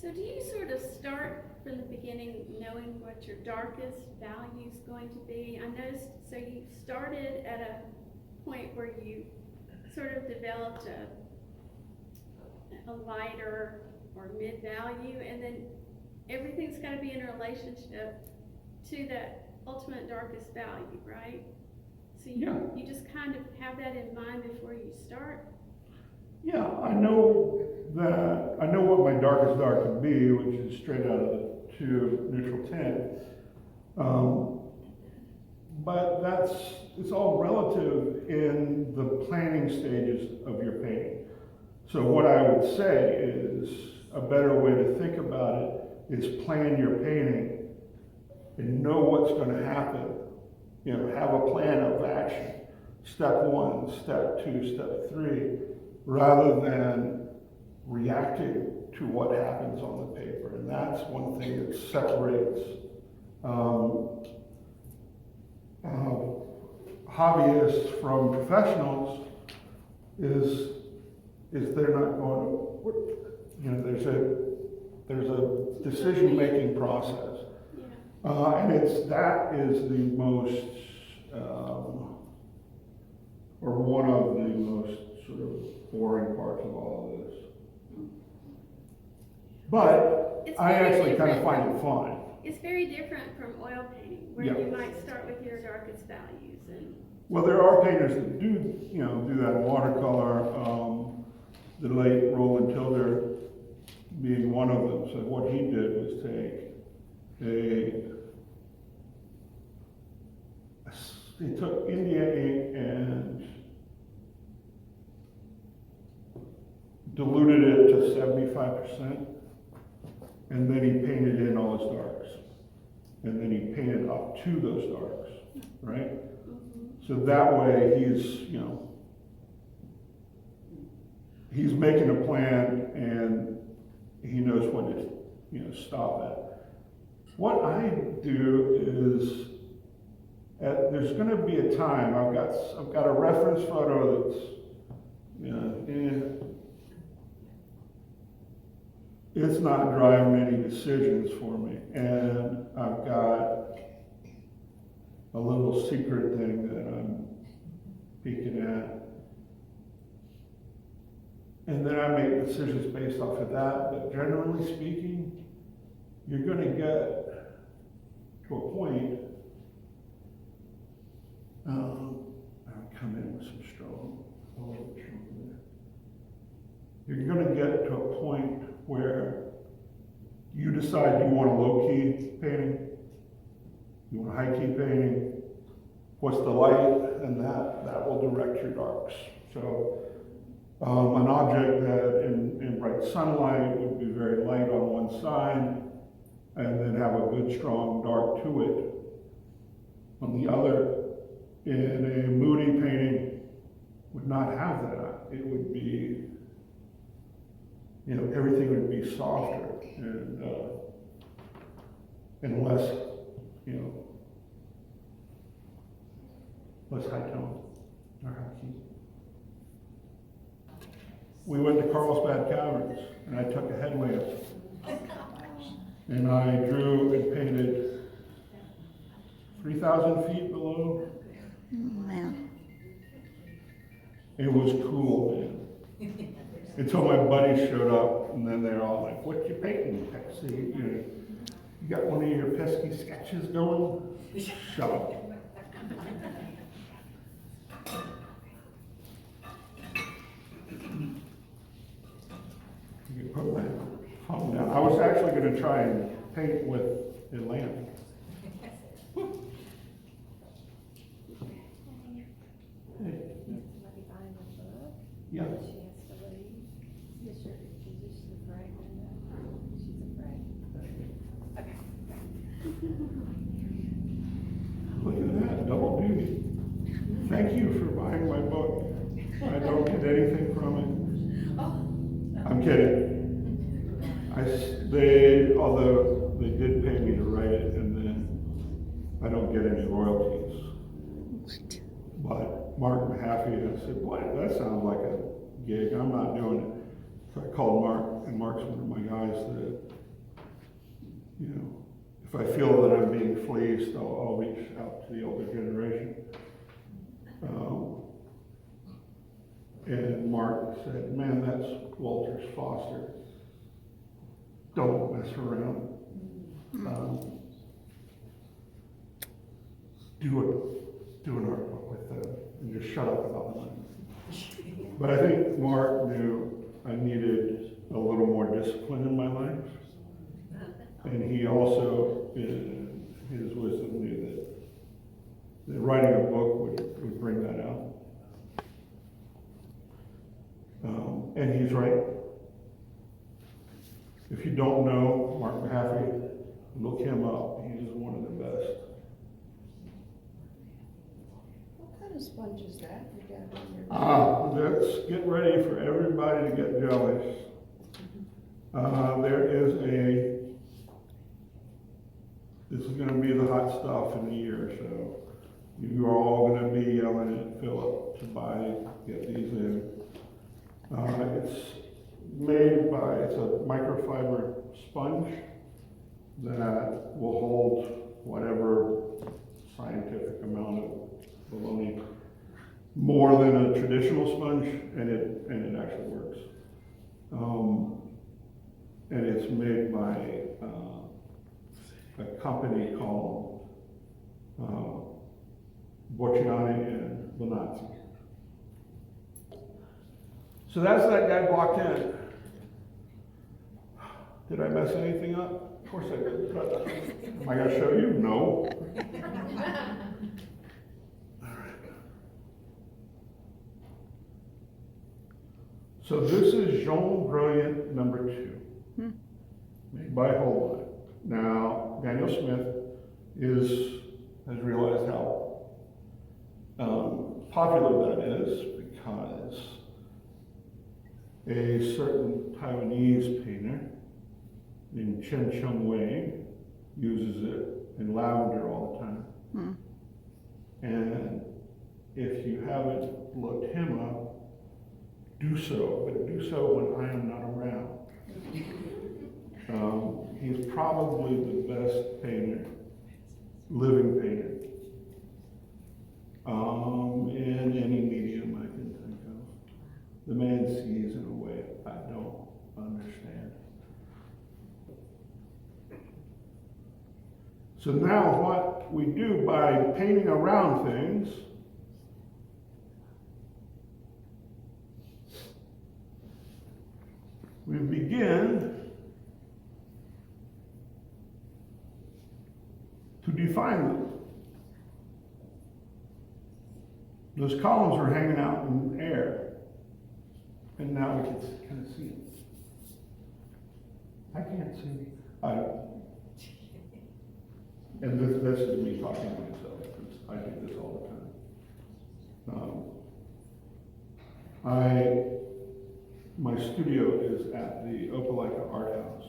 so do you sort of start from the beginning knowing what your darkest value is going to be? I noticed, so you started at a point where you sort of developed a lighter or mid value, and then everything's got to be in relationship to that ultimate darkest value, right? So you just kind of have that in mind before you start? yeah, I know what my darkest dark can be, which is straight out of the 2 neutral tint. But it's all relative in the planning stages of your painting. So what I would say is a better way to think about it is plan your painting and know what's going to happen. Have a plan of action. Step 1, step 2, step 3, rather than reacting to what happens on the paper. And that's one thing that separates hobbyists from professionals is they're not going, you know, there's a decision-making process. Yeah. And that is the most, or one of the most sort of boring parts of all of this. But It's I very actually kind of different find it fun. It's very different from oil painting, where Yeah. you might start with your darkest values and. Well, there are painters that do, you know, do that watercolor, the late Roland Tilder being one of them. So what he did was he took India ink and diluted it to 75%, and then he painted in all his darks. And then he painted up to those darks, right? So that way he's, you know, he's making a plan and he knows when to, you know, stop at. What I do is, there's going to be a time, I've got a reference photo that's, you know, it's not driving any decisions for me, and I've got a little secret thing that I'm peeking at. And then I make decisions based off of that, but generally speaking, you're gonna get to a point, I'll come in with some strong, you're gonna get to a point where you decide you want a low-key painting, you want a high-key painting, what's the light, and that will direct your darks. So an object that in bright sunlight would be very light on one side, and then have a good strong dark to it. On the other, in a moody painting, would not have that. It would be, you know, everything would be softer and less, you know, less high tone or high key. We went to Carlsbad Caverns and I took a headlamp and I drew and painted 3,000 feet below. Man. It was cool, man. Until my buddies showed up, and then they're all like, "What you painting, Pepsi? You got one of your pesky sketches going?" Shut up. You can put my phone down. I was actually going to try and paint with a lamp. Hey. Yeah. Look at that, double duty. Thank you for buying my book. I don't get anything from it. I'm kidding. Although they did pay me to write it, and then I don't get any royalties. But Mark Mahaffey, I said, "Boy, that sounds like a gig. I'm not doing it." So I called Mark, and Mark's one of my guys that, you know, if I feel that I'm being fleeced, I'll reach out to the older generation. And Mark said, "Man, that's Walter's Foster. Don't mess around. Do an art book with them and just shut up about the money." But I think Mark knew I needed a little more discipline in my life. And he also, in his wisdom, knew that writing a book would bring that out. And he's right. If you don't know Mark Mahaffey, look him up. He is one of the best. What kind of sponge is that you got on your? Let's get ready for everybody to get jealous. This is gonna be the hot stuff in a year, so you are all gonna be yelling at Philip to get these in. It's a microfiber sponge that will hold whatever scientific amount of baloney, more than a traditional sponge, and it actually works. And it's made by a company called Bocciani and Bonazzi. So that's that guy blocked in. Did I mess anything up? Of course I did. But am I going to show you? No. All right. So this is Jean Brilliant number 2, made by Holbein. Now, Daniel Smith has realized how popular that is because a certain Taiwanese painter named Chen Chung Wei uses it in lavender all the time. And if you haven't looked him up, do so, but do so when I am not around. He's probably the best painter, living painter, in any medium I can think of. The man sees in a way I don't understand. So now what we do by painting around things, we begin to define them. Those columns are hanging out in air, and now we can kind of see it. I can't see. And this is me talking to myself, because I do this all the time. My studio is at the Opelika Art House,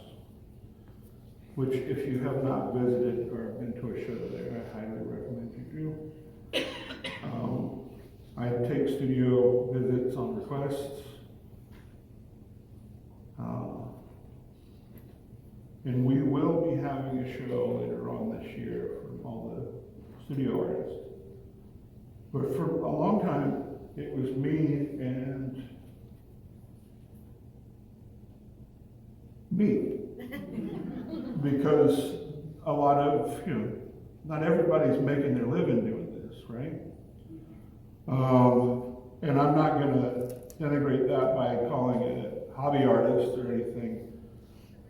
which if you have not visited or been to a show there, I highly recommend you do. I take studio visits on requests. And we will be having a show later on this year from all the studio artists. But for a long time, it was me and me. Because a lot of, not everybody's making their living doing this, right? And I'm not going to denigrate that by calling it a hobby artist or anything.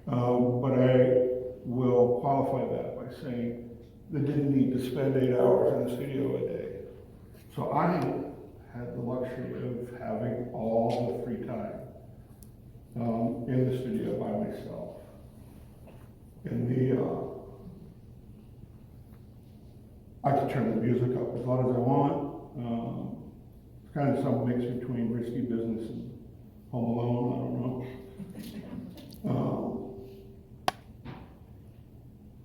But I will qualify that by saying they didn't need to spend 8 hours in the studio a day. So I had the luxury of having all the free time in the studio by myself. And I could turn the music up as loud as I want. It's kind of some mix between Risky Business and Home Alone, I don't know.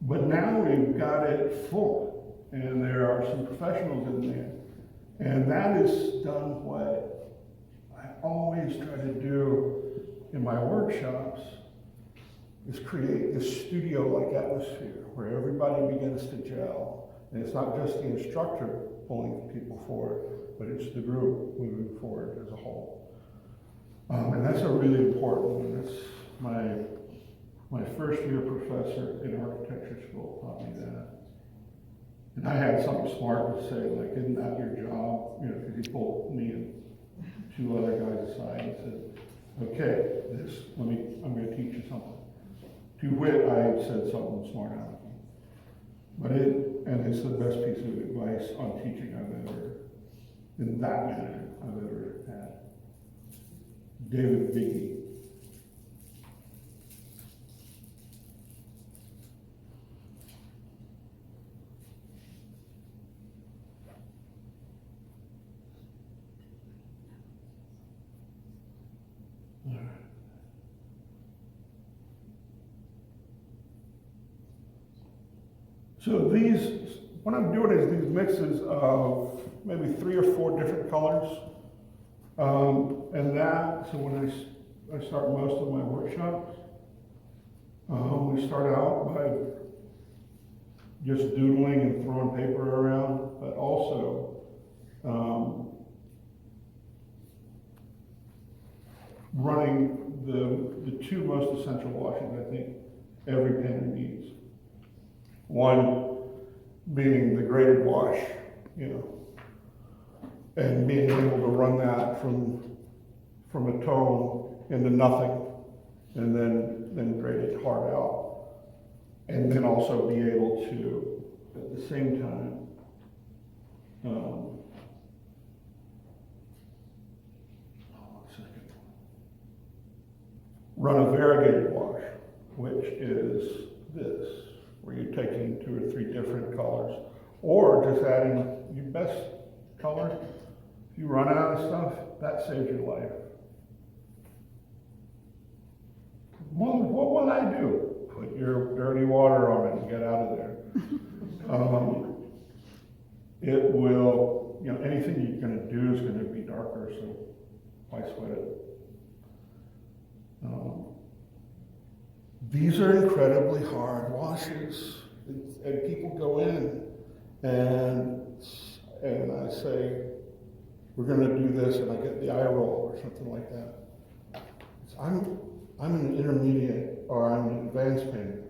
But now we've got it full, and there are some professionals in there. And that is done what I always try to do in my workshops, is create this studio-like atmosphere where everybody begins to gel. And it's not just the instructor pulling people forward, but it's the group moving forward as a whole. And that's a really important one. That's my first year professor in architecture school taught me that. And I had something smart to say, like, isn't that your job? Because he pulled me and 2 other guys aside and said, okay, I'm going to teach you something. To wit, I said something smart out of me. But it's the best piece of advice on teaching I've ever, in that manner, I've ever had. David Biggie. So these, what I'm doing is these mixes of maybe 3 or 4 different colors. And that, so when I start most of my workshops, we start out by just doodling and throwing paper around, but also running the 2 most essential washes I think every painter needs. One being the graded wash, you know, and being able to run that from a tone into nothing, and then grade it hard out, and then also be able to at the same time run a variegated wash, which is this, where you're taking 2 or 3 different colors, or just adding your best color. If you run out of stuff, that saves your life. Well, what will I do? Put your dirty water on it and get out of there. It will, you know, anything you're going to do is going to be darker, so why sweat it? These are incredibly hard washes, and people go in and I say, we're going to do this, and I get the eye roll or something like that. I'm an intermediate or I'm an advanced painter.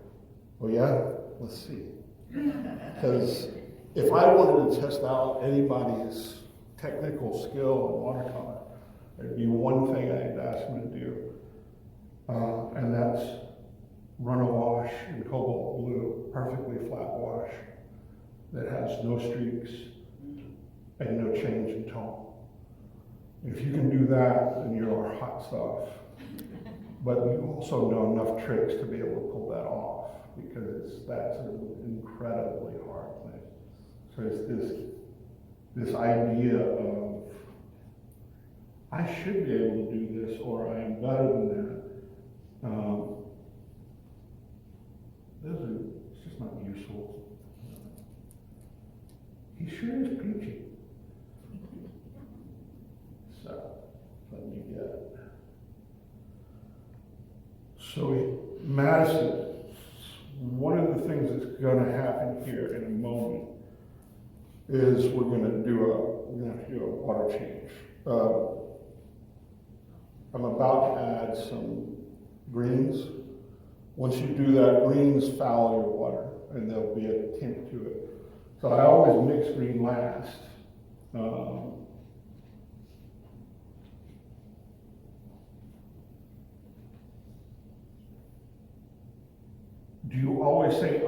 Oh yeah? Let's see. Because if I wanted to test out anybody's technical skill in watercolor, there'd be one thing I'd ask them to do, and that's run a wash in cobalt blue, perfectly flat wash that has no streaks and no change in tone. If you can do that, then you're hot stuff. But you also know enough tricks to be able to pull that off, because that's an incredibly hard thing. So it's this idea of, I should be able to do this, or I am better than that. It's just not useful. He sure is peachy. So, let me get it. So, Madison, one of the things that's going to happen here in a moment is we're going to have to do a water change. I'm about to add some greens. Once you do that, greens foul your water, and there'll be a tint to it. So I always mix green last. Do you always say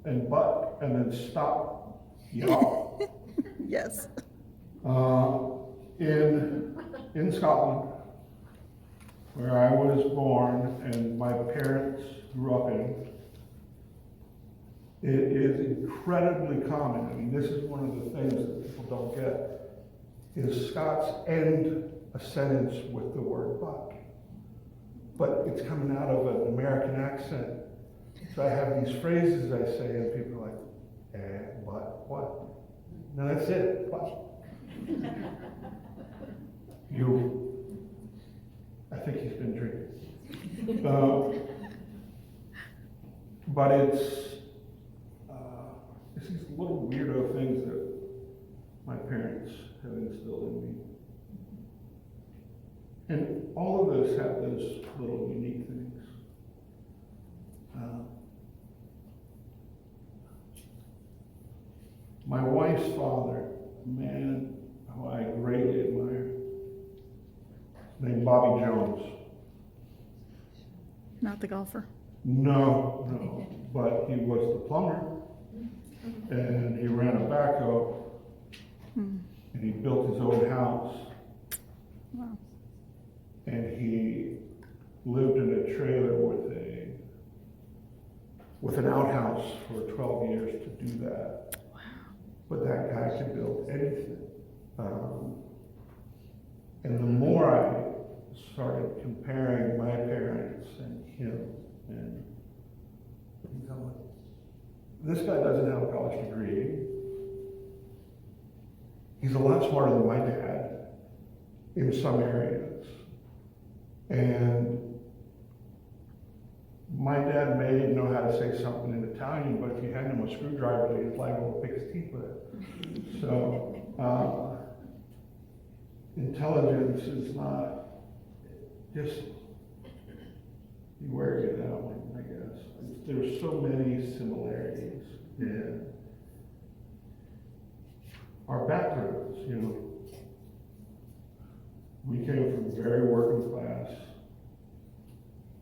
and but and then stop? Yeah. Yes. In Scotland, where I was born and my parents grew up in, it is incredibly common. I mean, this is one of the things that people don't get, is Scots end a sentence with the word but it's coming out of an American accent. So I have these phrases I say, and people are like, but, what? No, that's it, but. I think he's been drinking. But it's these little weirdo things that my parents have instilled in me. And all of us have those little unique things. My wife's father, a man who I greatly admire, named Bobby Jones. Not the golfer. No, but he was the plumber, and he ran a backhoe, and he built his own house. Wow. And he lived in a trailer with an outhouse for 12 years to do that. Wow. But that guy could build anything. And the more I started comparing my parents and him, and this guy doesn't have a college degree. He's a lot smarter than my dad in some areas. And my dad may know how to say something in Italian, but if you hand him a screwdriver, he's liable to pick his teeth with it. So, intelligence is not just you wear it out, I guess. There's so many similarities in our backgrounds, you know. We came from very working class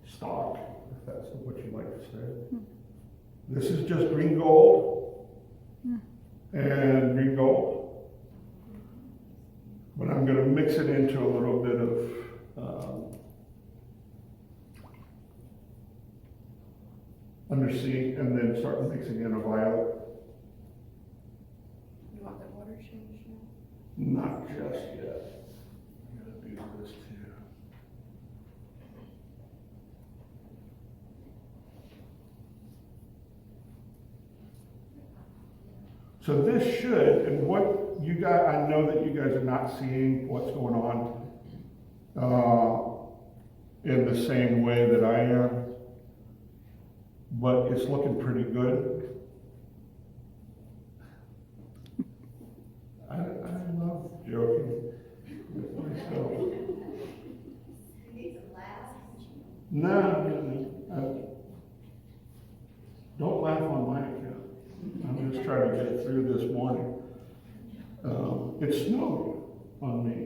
stock, if that's what you like to say. This is just green gold and green gold. But I'm going to mix it into a little bit of undersea, and then start mixing in a violet. You want the water changed now? Not just yet. I'm going to do this too. So this should, and what you guys, I know that you guys are not seeing what's going on in the same way that I am, but it's looking pretty good. I love joking with myself. No. Don't laugh on my account. I'm just trying to get through this morning. It snowed on me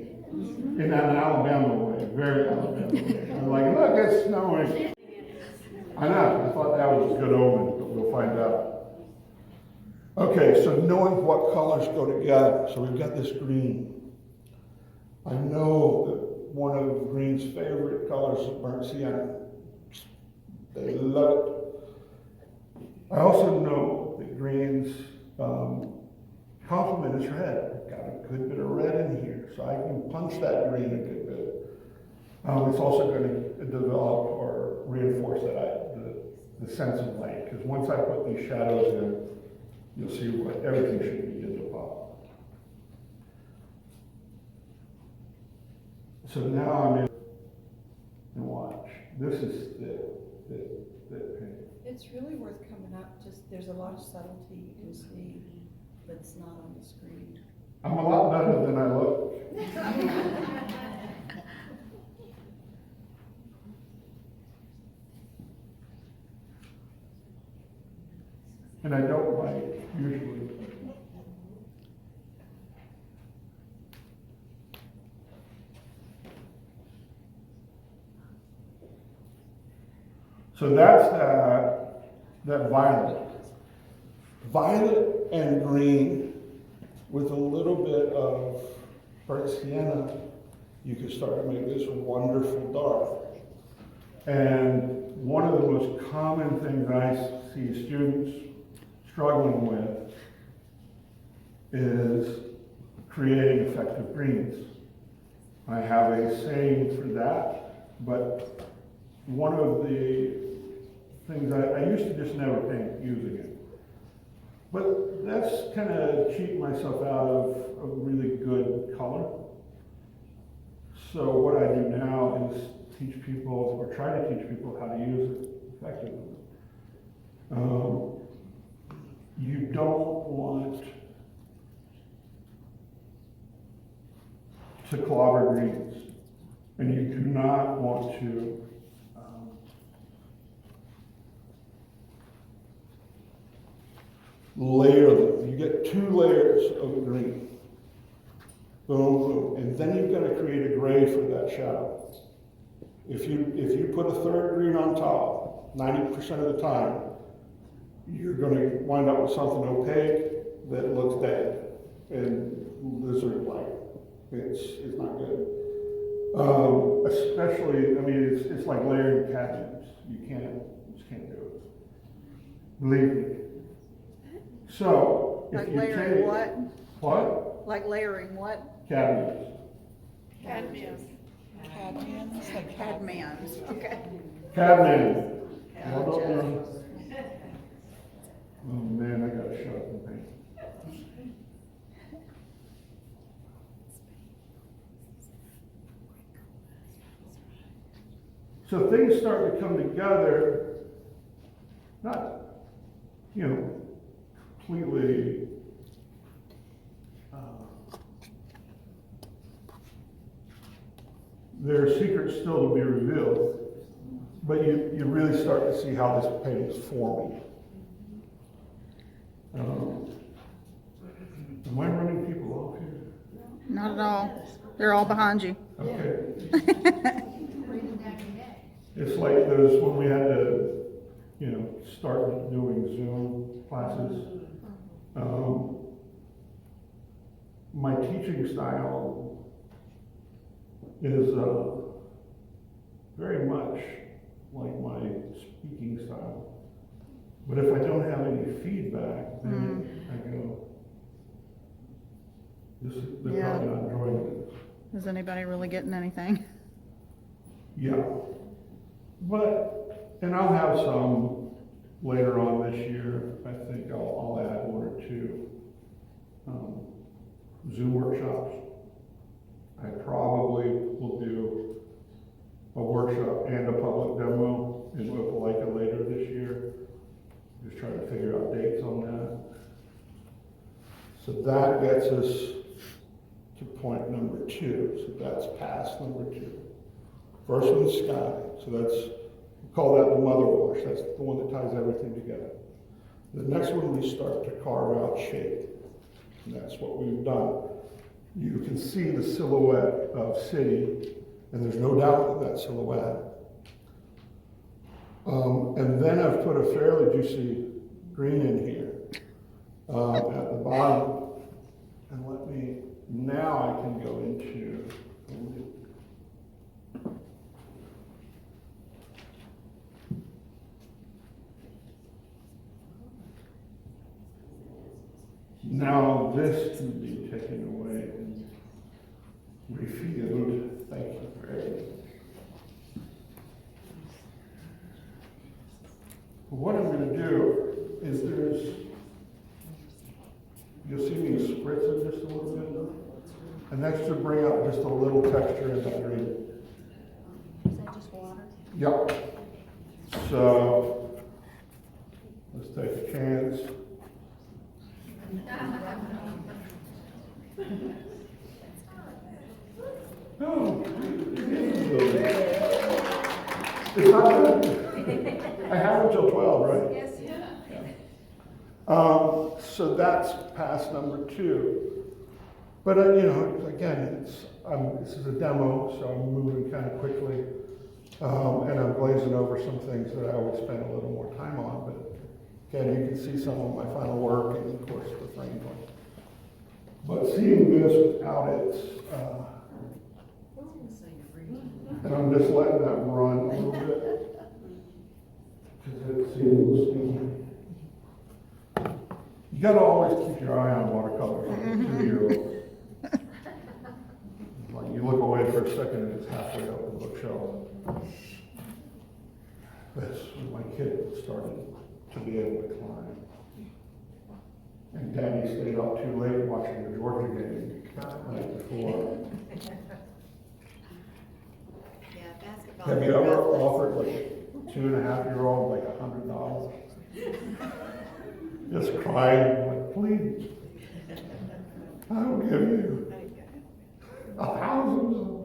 in an Alabama way, very Alabama way. I'm like, look, it's snowing. I know, I thought that was a good omen, but we'll find out. Okay, so knowing what colors go together. So we've got this green. I know that one of Green's favorite colors is burnt sienna. They love it. I also know that Green's complement is red. I've got a good bit of red in here, so I can punch that green a good bit. It's also going to develop or reinforce the sense of light, because once I put these shadows in, you'll see what everything should begin to pop. So now I'm in, and watch. This is thick paint. It's really worth coming up, just, there's a lot of subtlety you can see that's not on the screen. I'm a lot better than I look. And I don't bite, usually. So that's that violet. Violet and green with a little bit of burnt sienna, you can start to make this wonderful dark. And one of the most common things I see students struggling with is creating effective greens. I have a saying for that, but one of the things I used to just never paint using it. But that's kind of cheating myself out of a really good color. So what I do now is teach people, or try to teach people how to use it effectively. You don't want to clobber greens, and you do not want to layer them. You get 2 layers of green. Boom, boom. And then you've got to create a gray for that shadow. If you put a third green on top, 90% of the time, you're going to wind up with something opaque that looks dead and lizard-like. It's not good. Especially, I mean, it's like layering cabinets. You just can't do it. Believe me. So, if Like you layering take what? what? Like layering what? Cabinets. Cadmium. Cadmiums? Like cadmiums, okay. Cadmium. Well, don't know. Oh man, I got a shot in the paint. So things start to come together, not, completely, there are secrets still to be revealed, but you really start to see how this painting is forming. Am I running people off here? Not at all. They're all behind you. Okay. It's like those, when we had to, start doing Zoom classes. My teaching style is very much like my speaking style. But if I don't have any feedback, then I go, they're probably not enjoying it. Is anybody really getting anything? Yeah. And I'll have some later on this year. I think I'll add 1 or 2 Zoom workshops. I probably will do a workshop and a public demo in Opelika later this year. Just trying to figure out dates on that. So that gets us to point number 2. So that's pass number 2. First one is sky. So we call that the mother wash. That's the one that ties everything together. The next one, we start to carve out shape. And that's what we've done. You can see the silhouette of city, and there's no doubt that silhouette. And then I've put a fairly juicy green in here at the bottom. And now I can go into now this can be taken away and refilled. Thank you very much. What I'm going to do is you'll see me spritz it just a little bit, and that's to bring out just a little texture in the green. Is that just water? Yep. So let's take a chance. Oh, it's not good. I have until 12, right? Yes, So that's pass number 2. But again, this is a demo, so I'm moving kind of quickly, and I'm glazing over some things that I always spend a little more time on. But again, you can see some of my final work, and of course the frame one. But seeing this without it, and I'm just letting that run a little bit because it seems. You got to always keep your eye on watercolors. Like you look away for a second and it's halfway up the bookshelf. That's when my kid started to be able to climb. And Daddy stayed up too late watching the Georgia game the night before. Yeah, basketball. Have you ever offered like a 2.5-year-old like $100? Just crying, like, please, I'll give you $1,000.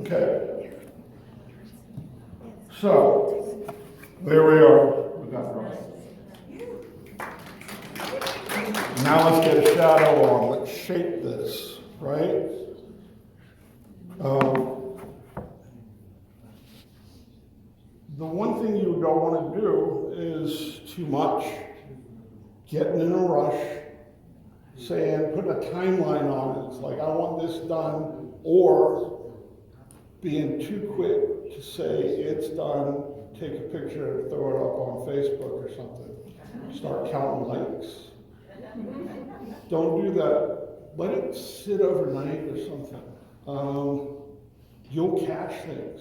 Okay. So, there we are. We got right. Now let's get a shadow on. Let's shape this, right? The one thing you don't want to do is too much, getting in a rush, saying, put a timeline on it. It's like, I want this done, or being too quick to say it's done, take a picture and throw it up on Facebook or something. Start counting likes. Don't do that. Let it sit overnight or something. You'll catch things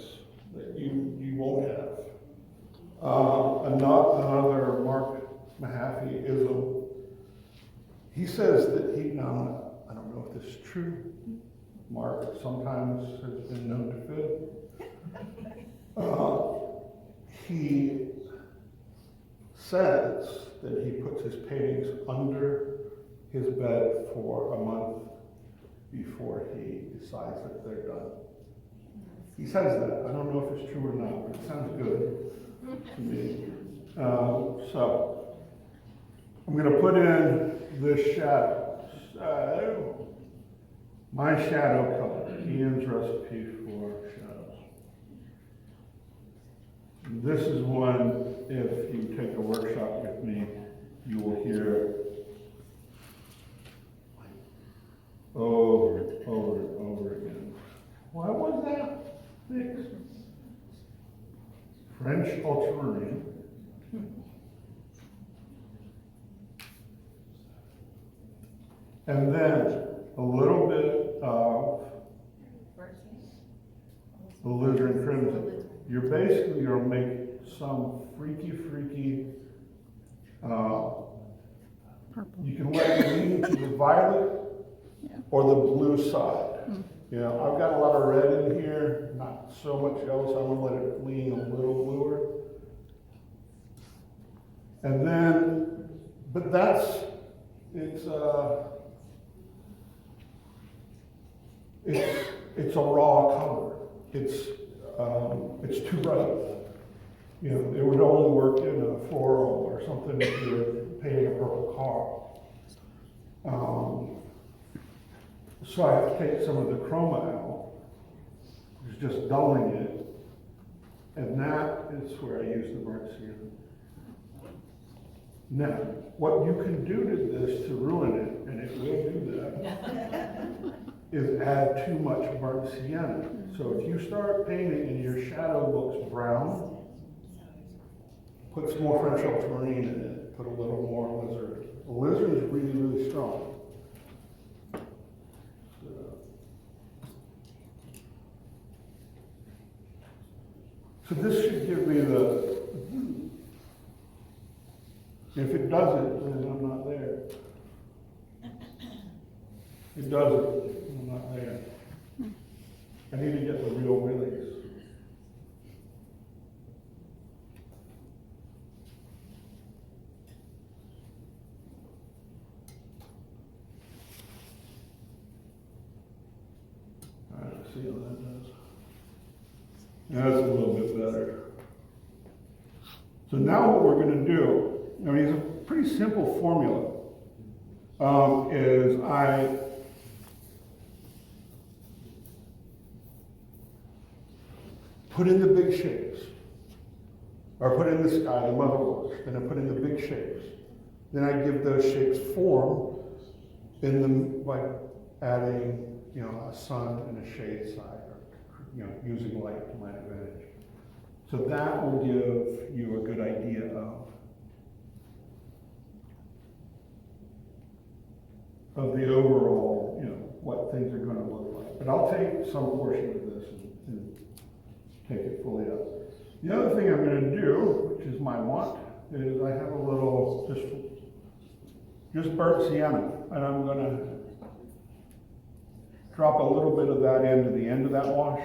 that you won't have. Another Mark Mahaffey he says that now, I don't know if this is true. Mark sometimes has been known to fib. He says that he puts his paintings under his bed for a month before he decides that they're done. He says that. I don't know if it's true or not, but it sounds good to me. So I'm going to put in this shadow. So, my shadow color, Iain's recipe for shadows. This is one, if you take a workshop with me, you will hear over and over and over again. Why was that fixed? French ultramarine. And then a little bit of alizarin crimson. You're basically going to make some freaky, you can let it lean to the violet or the blue side. You know, I've got a lot of red in here, not so much else. I'm going to let it lean a little bluer. And then, but it's a raw color. It's too bright. You know, it would only work in a floral or something if you're painting a purple car. So I have to take some of the chroma out, which is just dulling it, and that is where I use the burnt sienna. Now, what you can do to this to ruin it, and it will do that, is add too much burnt sienna. So if you start painting and your shadow looks brown, put some more French ultramarine in it, put a little more alizarin. Alizarin is really, really strong. So this should give me the, if it doesn't, then I'm not there. It doesn't, I'm not there. I need to get the real willies. All right, see how that does. That's a little bit better. So now what we're going to do, I mean, it's a pretty simple formula, is I put in the big shapes, or put in the sky, the motherwort, then I put in the big shapes. Then I give those shapes form in them by adding, you know, a sun and a shade side, or, you know, using light to my advantage. So that will give you a good idea of the overall, you know, what things are going to look like. But I'll take some portion of this and take it fully up. The other thing I'm going to do, which is my want, is I have a little just burnt sienna, and I'm going to drop a little bit of that into the end of that wash,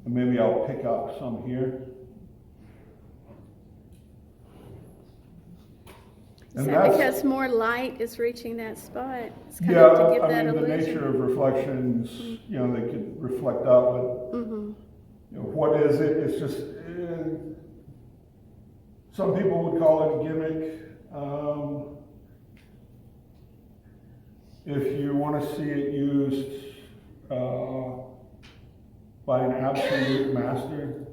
and maybe I'll pick up some here. Is And that because more light is reaching that spot? It's kind Yeah, of to give I that mean, the illusion. nature of reflections, you know, they could reflect up, but Mm-hmm. you know, what is it? It's just, some people would call it a gimmick. If you want to see it used by an absolute master,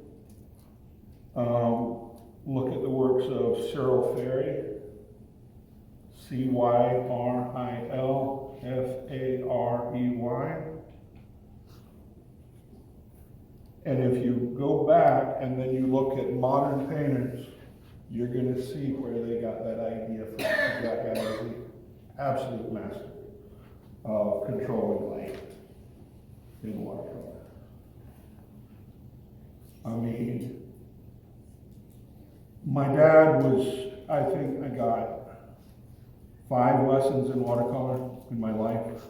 look at the works of Cyril Ferry, Cyrilfarey. And if you go back and then you look at modern painters, you're going to see where they got that idea from. That guy is the absolute master of controlling light in watercolor. I mean, my dad was, I think I got 5 lessons in watercolor in my life.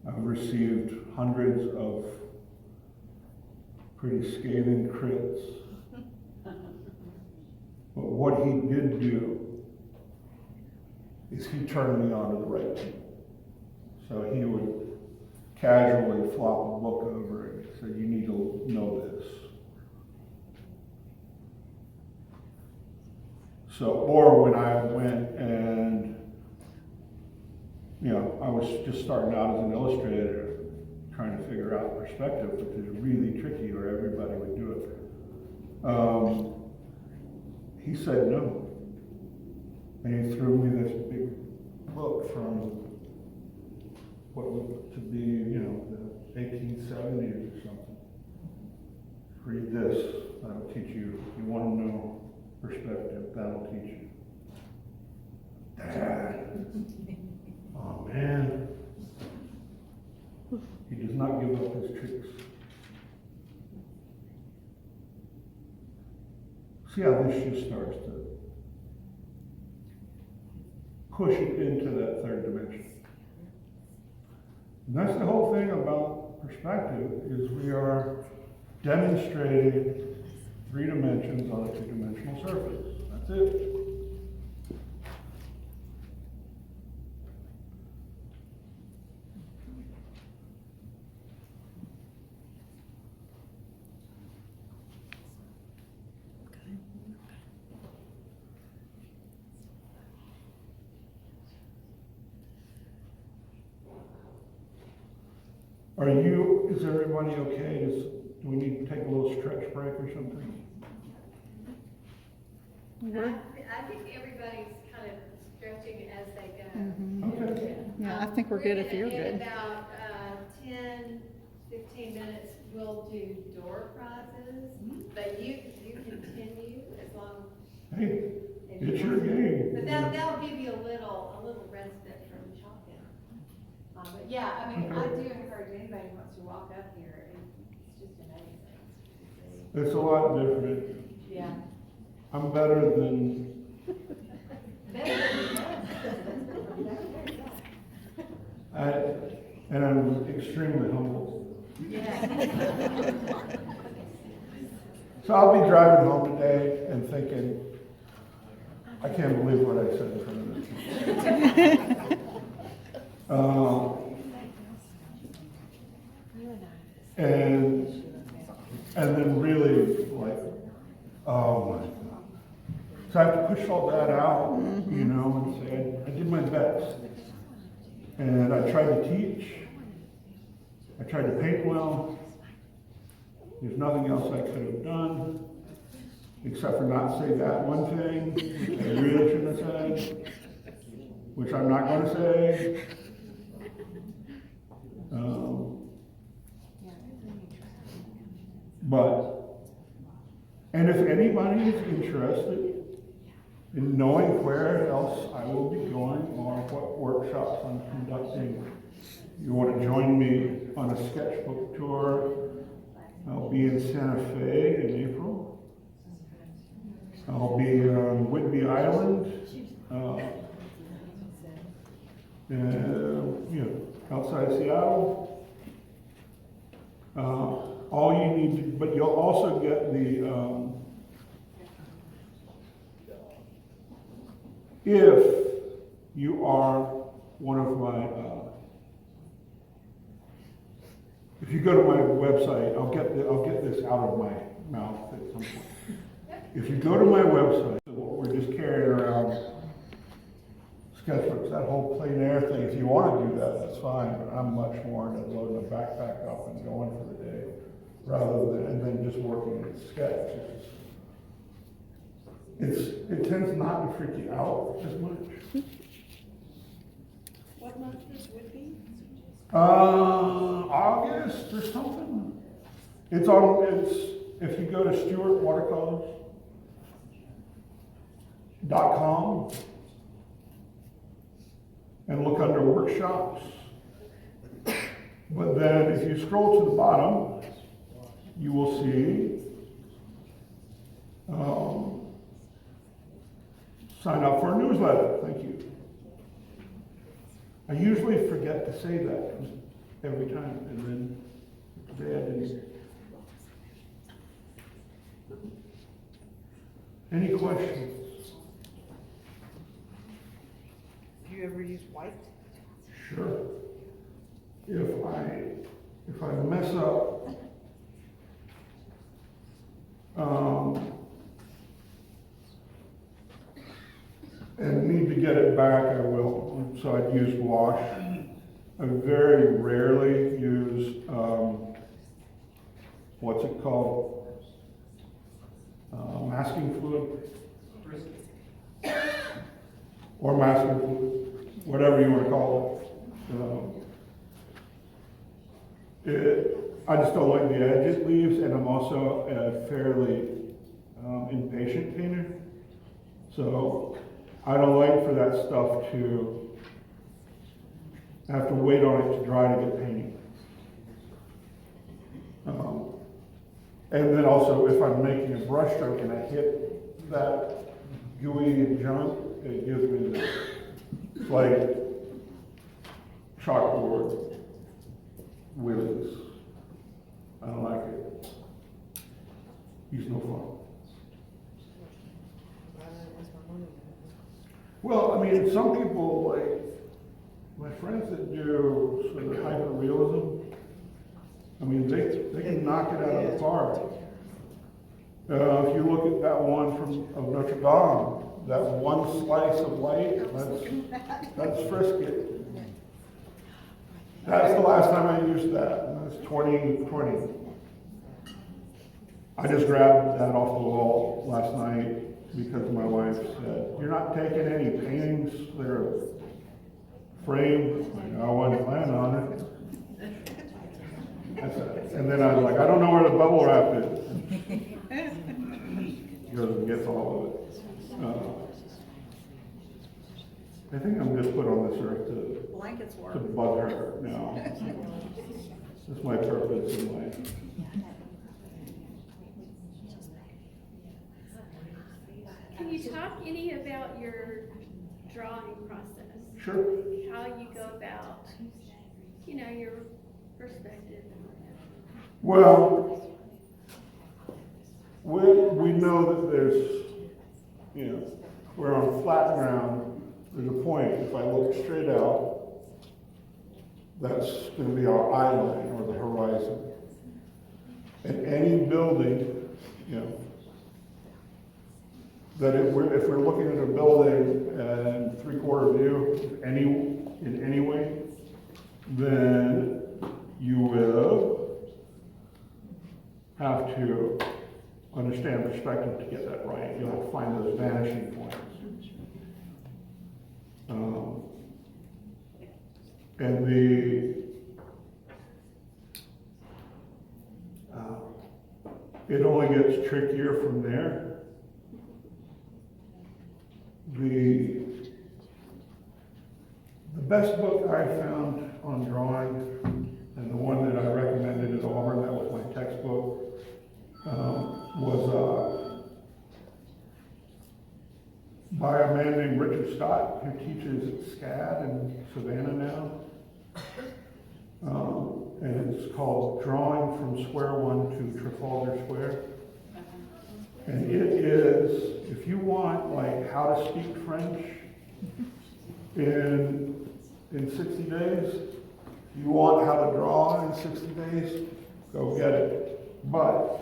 I've received hundreds of pretty scathing critics. But what he did do is he turned me on to the right people. So he would casually flop a book over and say, you need to know this. So, or when I went and, I was just starting out as an illustrator, trying to figure out perspective, which is really tricky, or everybody would do it. He said no. And he threw me this big book from what looked to be, the 1870s or something. Read this, that'll teach you. You want to know perspective, that'll teach you. Dad. Oh man. He does not give up his tricks. See how this just starts to push it into that third dimension. And that's the whole thing about perspective, is we are demonstrating 3 dimensions on a 2-dimensional surface. That's it. Is everybody okay? Do we need to take a little stretch break or something? I think everybody's kind of stretching as they go. Okay. Yeah, I think we're good if you're In good. about 10, 15 minutes, we'll do door prizes, but you continue as long Hey, as it's you your want to. game. But that'll give you a little respite from talking. But yeah, I mean, I do encourage anybody who wants to walk up here, and it's just amazing to see. It's a lot different. Yeah. I'm better than, and I'm extremely humble. Yeah. So I'll be driving home today and thinking, I can't believe what I said in front of this. And then really like, oh my God. So I have to push all that out, and say, I did my best. And I tried to teach. I tried to paint well. There's nothing else I could have done, except for not say that one thing, which I really shouldn't have said, which I'm not going to say. And if anybody is interested in knowing where else I will be going or what workshops I'm conducting, you want to join me on a sketchbook tour. I'll be in Santa Fe in April. I'll be on Whidbey Island, outside Seattle. All you need to, but you'll also get the, if you are one of my, if you go to my website, I'll get this out of my mouth at some point. If you go to my website, we're just carrying around sketchbooks, that whole plein air thing, if you wanna do that, that's fine, but I'm much more into loading a backpack up and going for the day, rather than, and then just working with sketch. It tends not to freak you out as much. What month this would be? August or something. If you go to stewartwatercolors.com and look under workshops. But then if you scroll to the bottom, you will see sign up for a newsletter. Thank you. I usually forget to say that every time, and then today I didn't. Any questions? Do you ever use white? Sure. If I mess up, and need to get it back, I will. So I'd use wash. I very rarely use, what's it called? Masking fluid? Or masking fluid, whatever you want to call it. I just don't like the edge it leaves, and I'm also a fairly impatient painter. So I don't like for that stuff to have to wait on it to dry to get painting. And then also, if I'm making a brush stroke and I hit that gooey junk, it gives me the, it's like chalkboard willies. I don't like it. He's no fun. Well, I mean, some people, like, my friends that do sort of hyper-realism, I mean, they can knock it out of the park. If you look at that one of Notre Dame, that one slice of light, that's Frisket. That's the last time I used that. That was 2020. I just grabbed that off the wall last night because my wife said, "You're not taking any paintings that are framed." I wasn't planning on it. And then I was like, "I don't know where the bubble wrap is." He goes and gets all of it. I think I'm just put on this earth to bug her now. That's my purpose in life. Can you talk any about your drawing process? Sure. How you go about, your perspective and all that? Well, we know that there's, we're on flat ground. There's a point, if I look straight out, that's going to be our eye line or the horizon. And any building, that if we're looking at a building and 3/4 view in any way, then you will have to understand perspective to get that right. You'll have to find those vanishing points. And it only gets trickier from there. The best book I found on drawing, and the one that I recommended at Auburn, that was my textbook, was by a man named Richard Scott, who teaches at SCAD in Savannah now. And it's called Drawing from Square One to Trafalgar Square. And it is, if you want like how to speak French in 60 days, you want how to draw in 60 days, go get it. But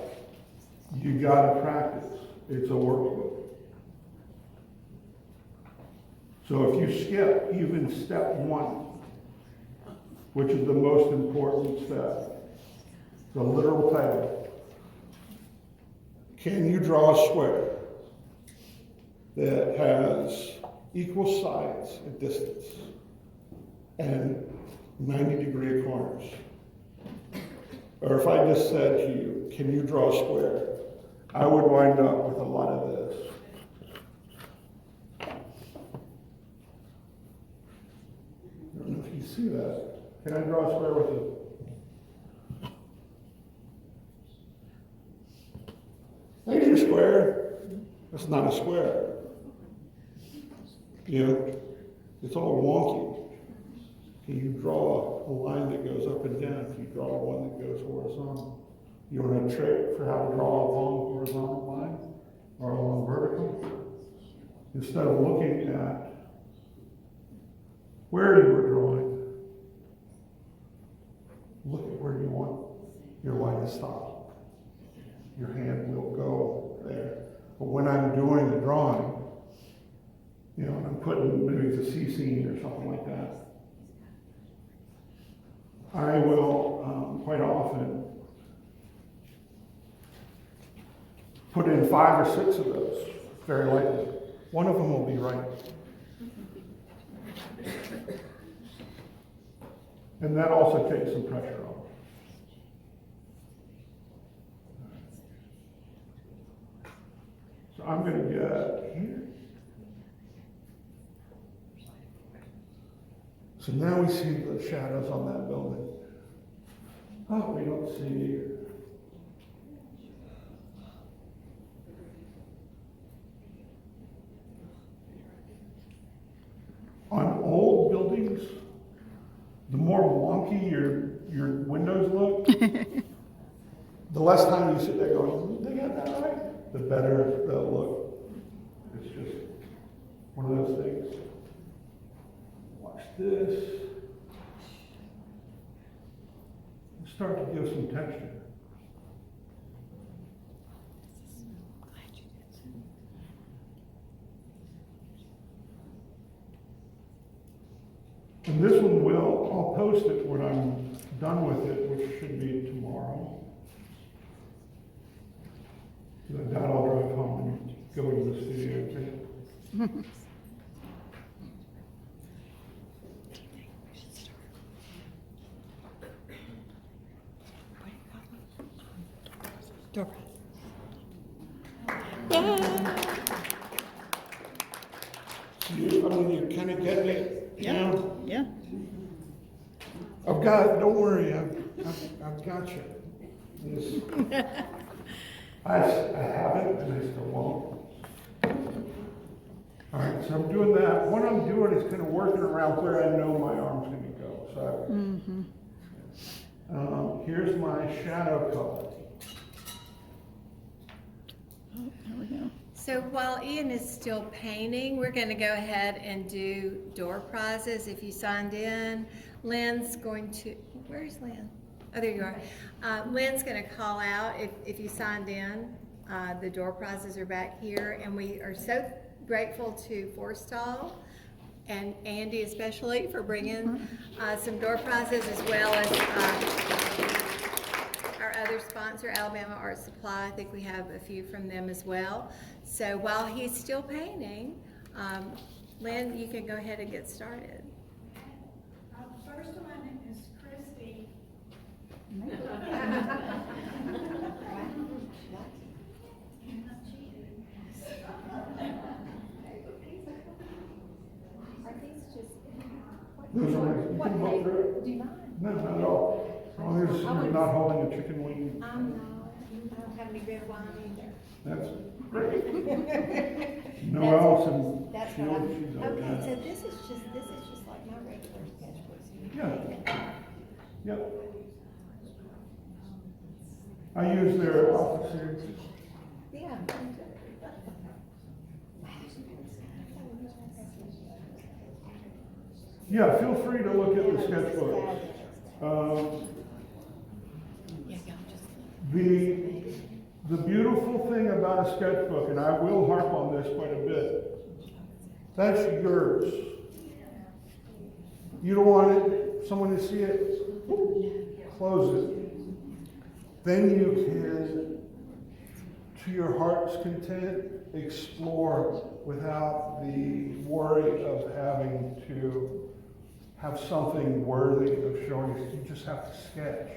you gotta practice. It's a workbook. So if you skip even step one, which is the most important step, the literal title, can you draw a square that has equal sides and distance and 90-degree corners? Or if I just said to you, can you draw a square? I would wind up with a lot of this. I don't know if you see that. Can I draw a square with it? There's your square. That's not a square. You know, it's all wonky. Can you draw a line that goes up and down? Can you draw one that goes horizontal? You want a trick for how to draw a long horizontal line or a long vertical? Instead of looking at where you were drawing, look at where you want your line to stop. Your hand will go there. But when I'm doing the drawing, you know, I'm putting maybe it's a sea scene or something like that, I will quite often put in 5 or 6 of those very lightly. One of them will be right. And that also takes some pressure off. So I'm going to get here. So now we see the shadows on that building. Oh, we don't see. On old buildings, the more wonky your windows look, the less time you sit there going, they got that right, the better they'll look. It's just one of those things. Watch this. Start to give some texture. And this one I'll post it when I'm done with it, which should be tomorrow. So that I'll drive home and go into the studio. You're kind of getting it, you know? Yeah. Don't worry, I've got you. I haven't, and I still won't. All right, so I'm doing that. What I'm doing is kind of working around where I know my arm's going to go. So here's my shadow color. Oh, there we go. So while Ian is still painting, we're going to go ahead and do door prizes. If you signed in, Lynn's going to, where's Lynn? Oh, there you are. Lynn's going to call out if you signed in. The door prizes are back here, and we are so grateful to Forstall and Andy especially for bringing some door prizes, as well as our other sponsor, Alabama Art Supply. I think we have a few from them as well. So while he's still painting, Lynn, you can go ahead and get started. First one is Christy. Those are nice. You can look through it. Do you mind? No, not at all. As long as you're not holding a chicken wing. I'm not. I don't have any red wine either. That's great. No else and That's she what knows she's okay, so this is just like my regular sketchbook. Yeah. Yep. I use their office here. Yeah. Yeah, feel free to look at the sketchbooks. The beautiful thing about a sketchbook, and I will harp on this quite a bit, That's yours. You don't want someone to see it, close it. Then you can, to your heart's content, explore without the worry of having to have something worthy of showing. You just have to sketch.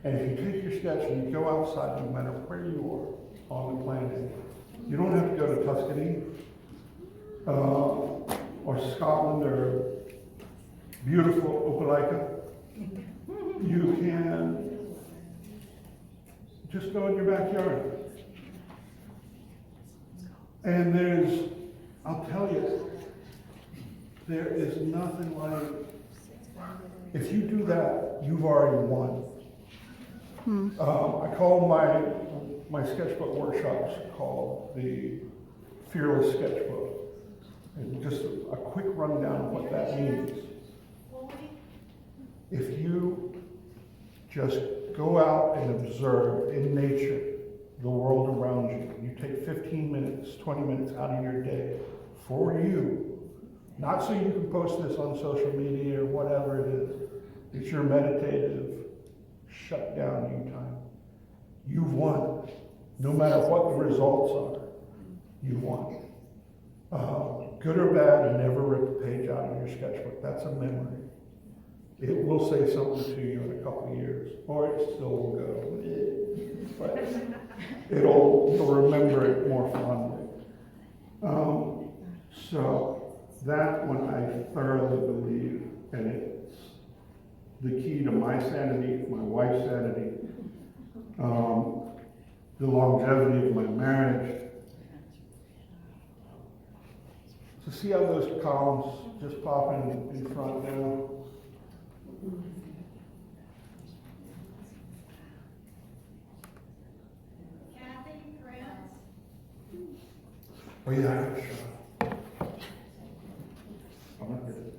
And if you take your sketch and you go outside, no matter where you are on the planet, you don't have to go to Tuscany or Scotland or beautiful Opelika. You can just go in your backyard. And I'll tell you, there is nothing like, if you do that, you've already won. I call my sketchbook workshops called the Fearless Sketchbook. And just a quick rundown of what that means. If you just go out and observe in nature the world around you, you take 15 minutes, 20 minutes out of your day for you, not so you can post this on social media or whatever it is. It's your meditative, shut down you time. You've won. No matter what the results are, you won. Good or bad, never rip a page out of your sketchbook. That's a memory. It will say something to you in a couple of years, or it still will go. But you'll remember it more fondly. So that one I thoroughly believe, and it's the key to my sanity, my wife's sanity, the longevity of my marriage. So see how those columns just pop in front now? Kathy, Prince. Oh yeah, sure. I'm not good at that.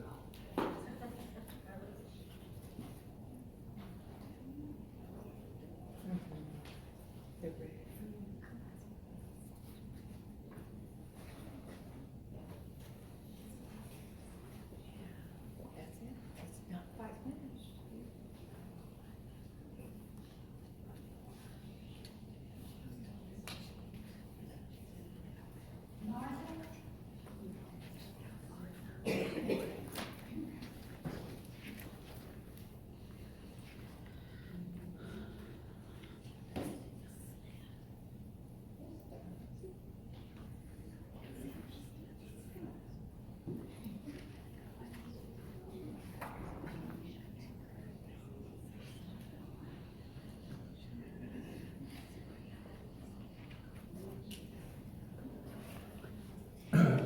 It's not quite finished.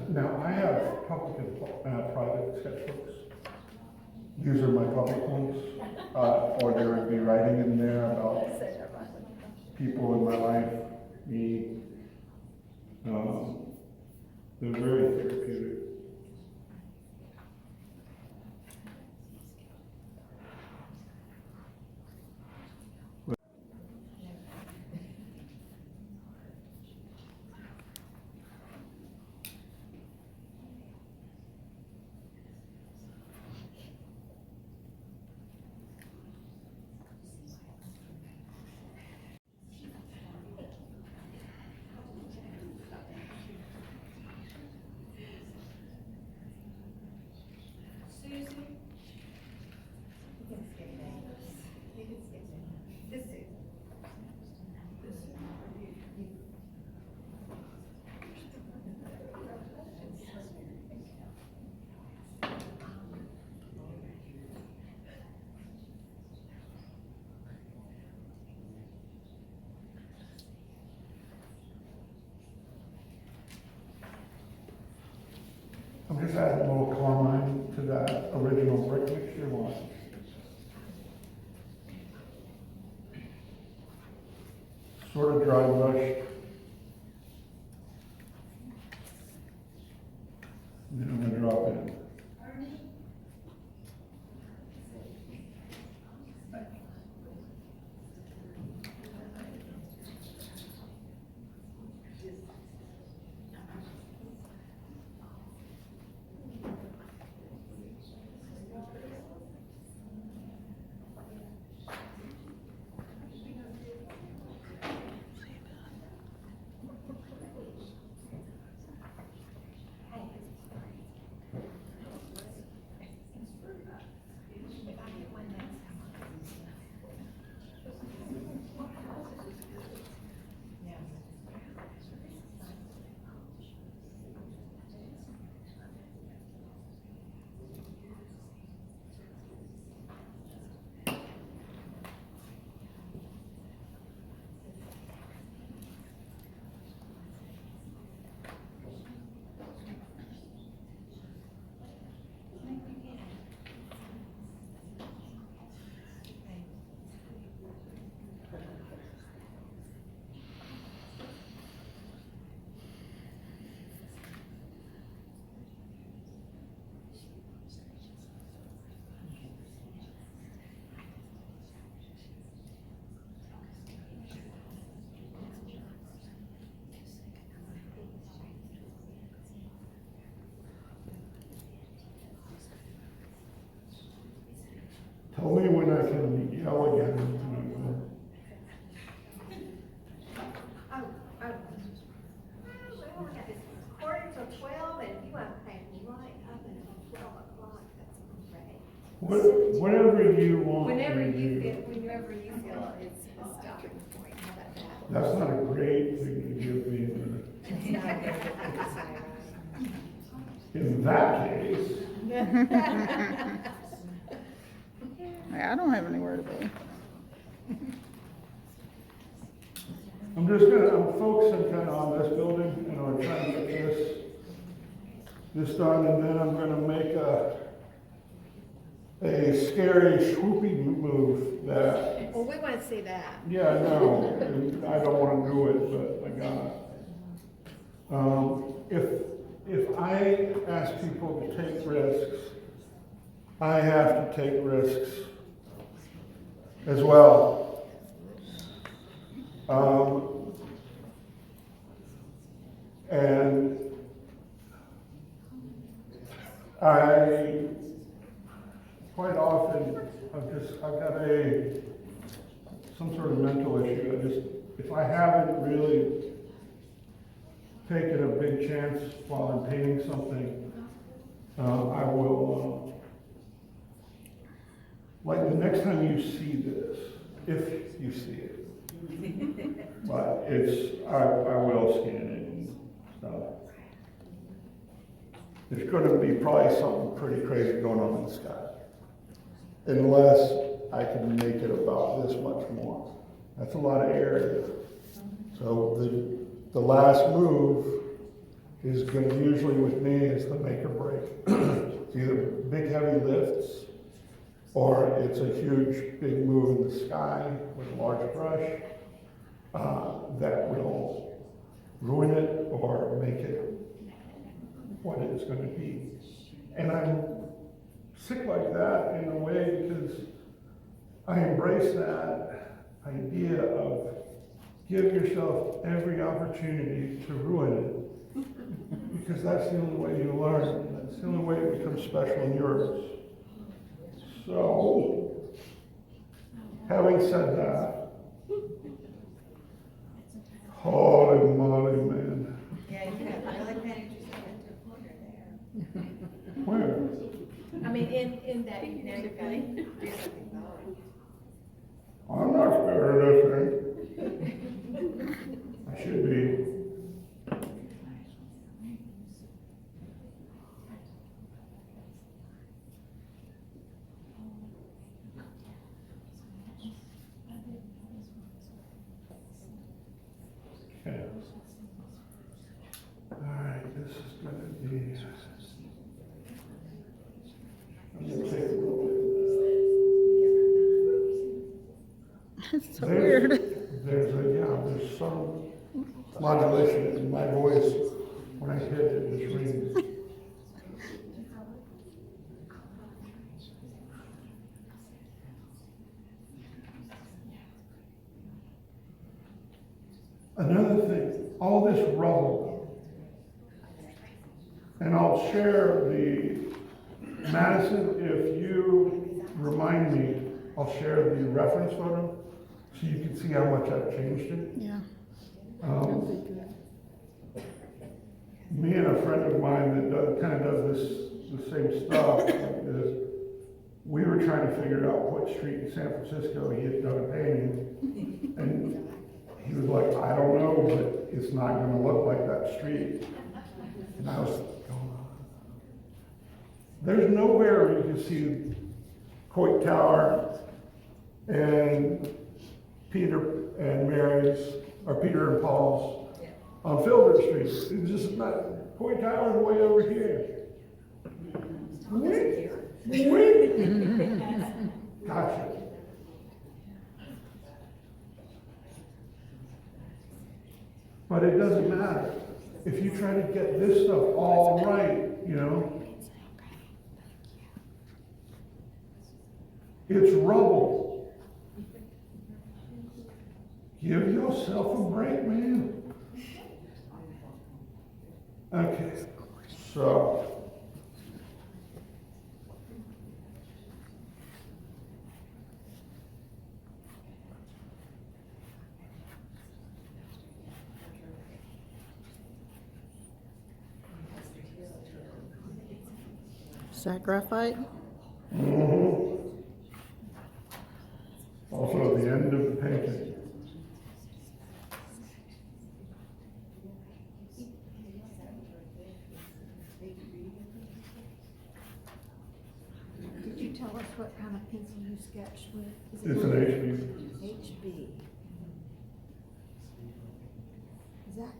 Now, I have public and private sketchbooks. These are my public ones, or there would be writing in there about people in my life, me. They're very therapeutic. I'm just adding a little carmine to that original brick mixture one. Sort of dry brushed. And then I'm going to drop in. whatever you want. Whenever to you do. feel, whenever you feel it's a stopping point, how about that? That's not a great thing to give me. It's not a very good thing to say, right? In that case, I don't have anywhere to be. I'm focusing kind of on this building, and I'm trying to get this done, and then I'm gonna make a scary swooping move that, Well, we want to see that. yeah, I know, and I don't wanna do it, but I got it. If I ask people to take risks, I have to take risks as well. And I quite often I've got some sort of mental issue. If I haven't really taken a big chance while I'm painting something, I will like the next time you see this, if you see it. But I will scan it and stuff. There's gonna be probably something pretty crazy going on in the sky. Unless I can make it about this much more. That's a lot of area. So the last move is gonna usually with me is the make or break. It's either big heavy lifts or it's a huge big move in the sky with a large brush that will ruin it or make it what it's going to be. And I'm sick like that in a way because I embrace that idea of give yourself every opportunity to ruin it because that's the only way you learn. That's the only way it becomes special and yours. So, having said that, holy moly, man. Yeah, you have really painted yourself into a corner there. Where? I mean, in that, you know, you've got to do something about it. I'm not scared of this thing. I should be. Okay. All right, this is going to be. I'm going to take a little bit. It's so weird. There's some modulation in my voice when I hit it, this ring. Another thing, all this rubble, and I'll share Madison, if you remind me, I'll share the reference photo so you can see how much I've changed it. Yeah. Me and a friend of mine that kind of does the same stuff like this, we were trying to figure out what street in San Francisco he had done a painting, and he was like, I don't know, but it's not going to look like that street. And I was going, there's nowhere you can see Coit Tower and Peter and Mary's, or Peter and Paul's on Filbert Street. It's just not, Coit Tower's way over here. Gotcha. But it doesn't matter. If you try to get this stuff all right, you know, it's rubble. Give yourself a break, man. Okay, so. Is that graphite? Mm-hmm. pencil you sketched with? Is it It's an HB. HB. Is that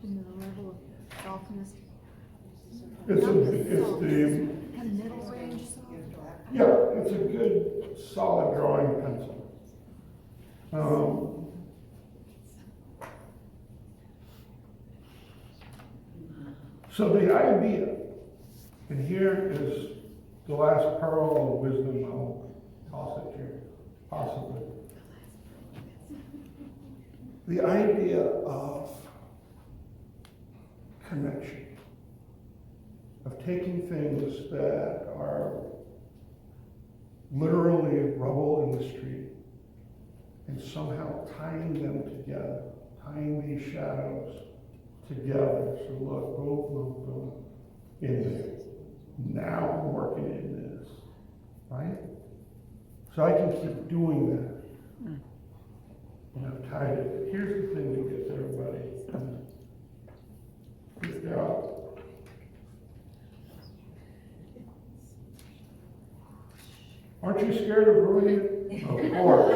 in the level of softness? It's Not the, kind of middle range soft? yeah, it's a good, solid drawing pencil. So the idea, and here is the last pearl of wisdom, I'll toss it here, possibly. The idea of connection, of taking things that are literally rubble in the street and somehow tying them together, tying these shadows together. So look, boom, boom, boom, in there. Now I'm working in this, right? So I can keep doing that. And I've tied it. Here's the thing that gets everybody. Good job. Aren't you scared of ruining it? Of course.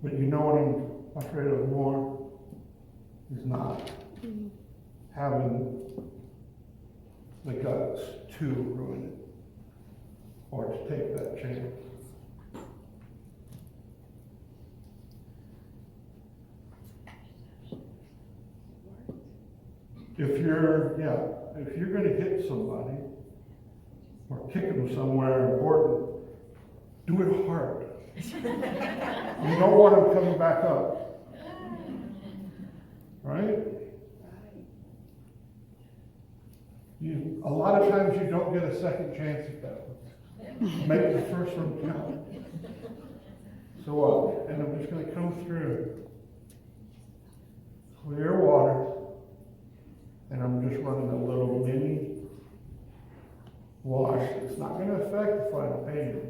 But you know what I'm afraid of more? Is not having the guts to ruin it or to take that chance. If you're going to hit somebody or kick them somewhere important, do it hard. You don't want them coming back up, right? A lot of times you don't get a second chance at that one. Make the first one count. So and I'm just going to come through clear water, and I'm just running a little mini wash. It's not going to affect the final painting.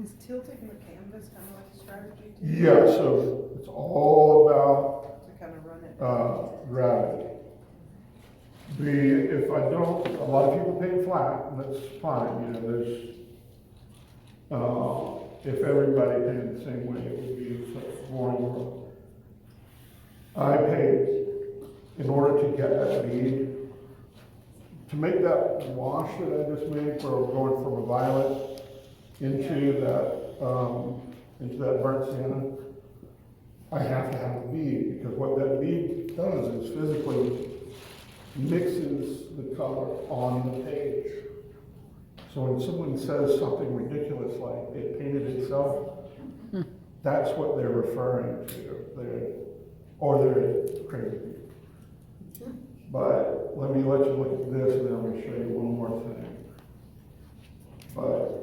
Is tilting the canvas kind of like a strategy too? Yeah, so it's all about To kind of run it. gravity. If I don't, a lot of people paint flat, and that's fine, there's, if everybody painted the same way, it would be such a boring world. I paint in order to get that bead, to make that wash that I just made for going from a violet into that burnt sienna, I have to have a bead, because what that bead does is physically mixes the color on the page. So when someone says something ridiculous like it painted itself, that's what they're referring to. They're crazy. But let me let you look at this, and then I'm going to show you one more thing. But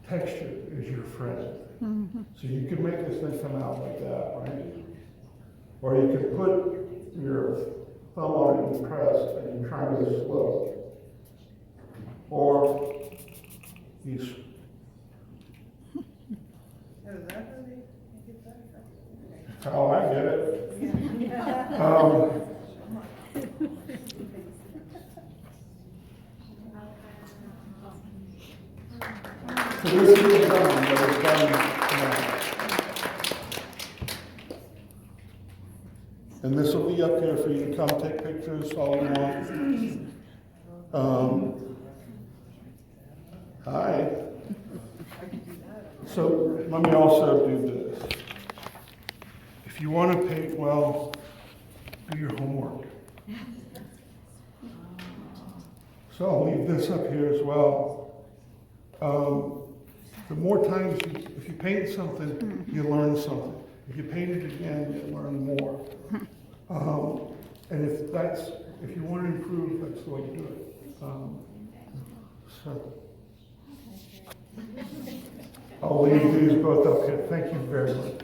texture is your friend. So you can make this thing come out like that, right? Or you could put your thumb on it and press and try to slow. Or you. That's how I get it. So this is done, but it's done now. And this will be up here for you to come take pictures all you want. Hi. So let me also do this. If you want to paint well, do your homework. So I'll leave this up here as well. The more times, if you paint something, you learn something. If you paint it again, you learn more. And if you want to improve, that's the way to do it. So I'll leave these both up here. Thank you very much.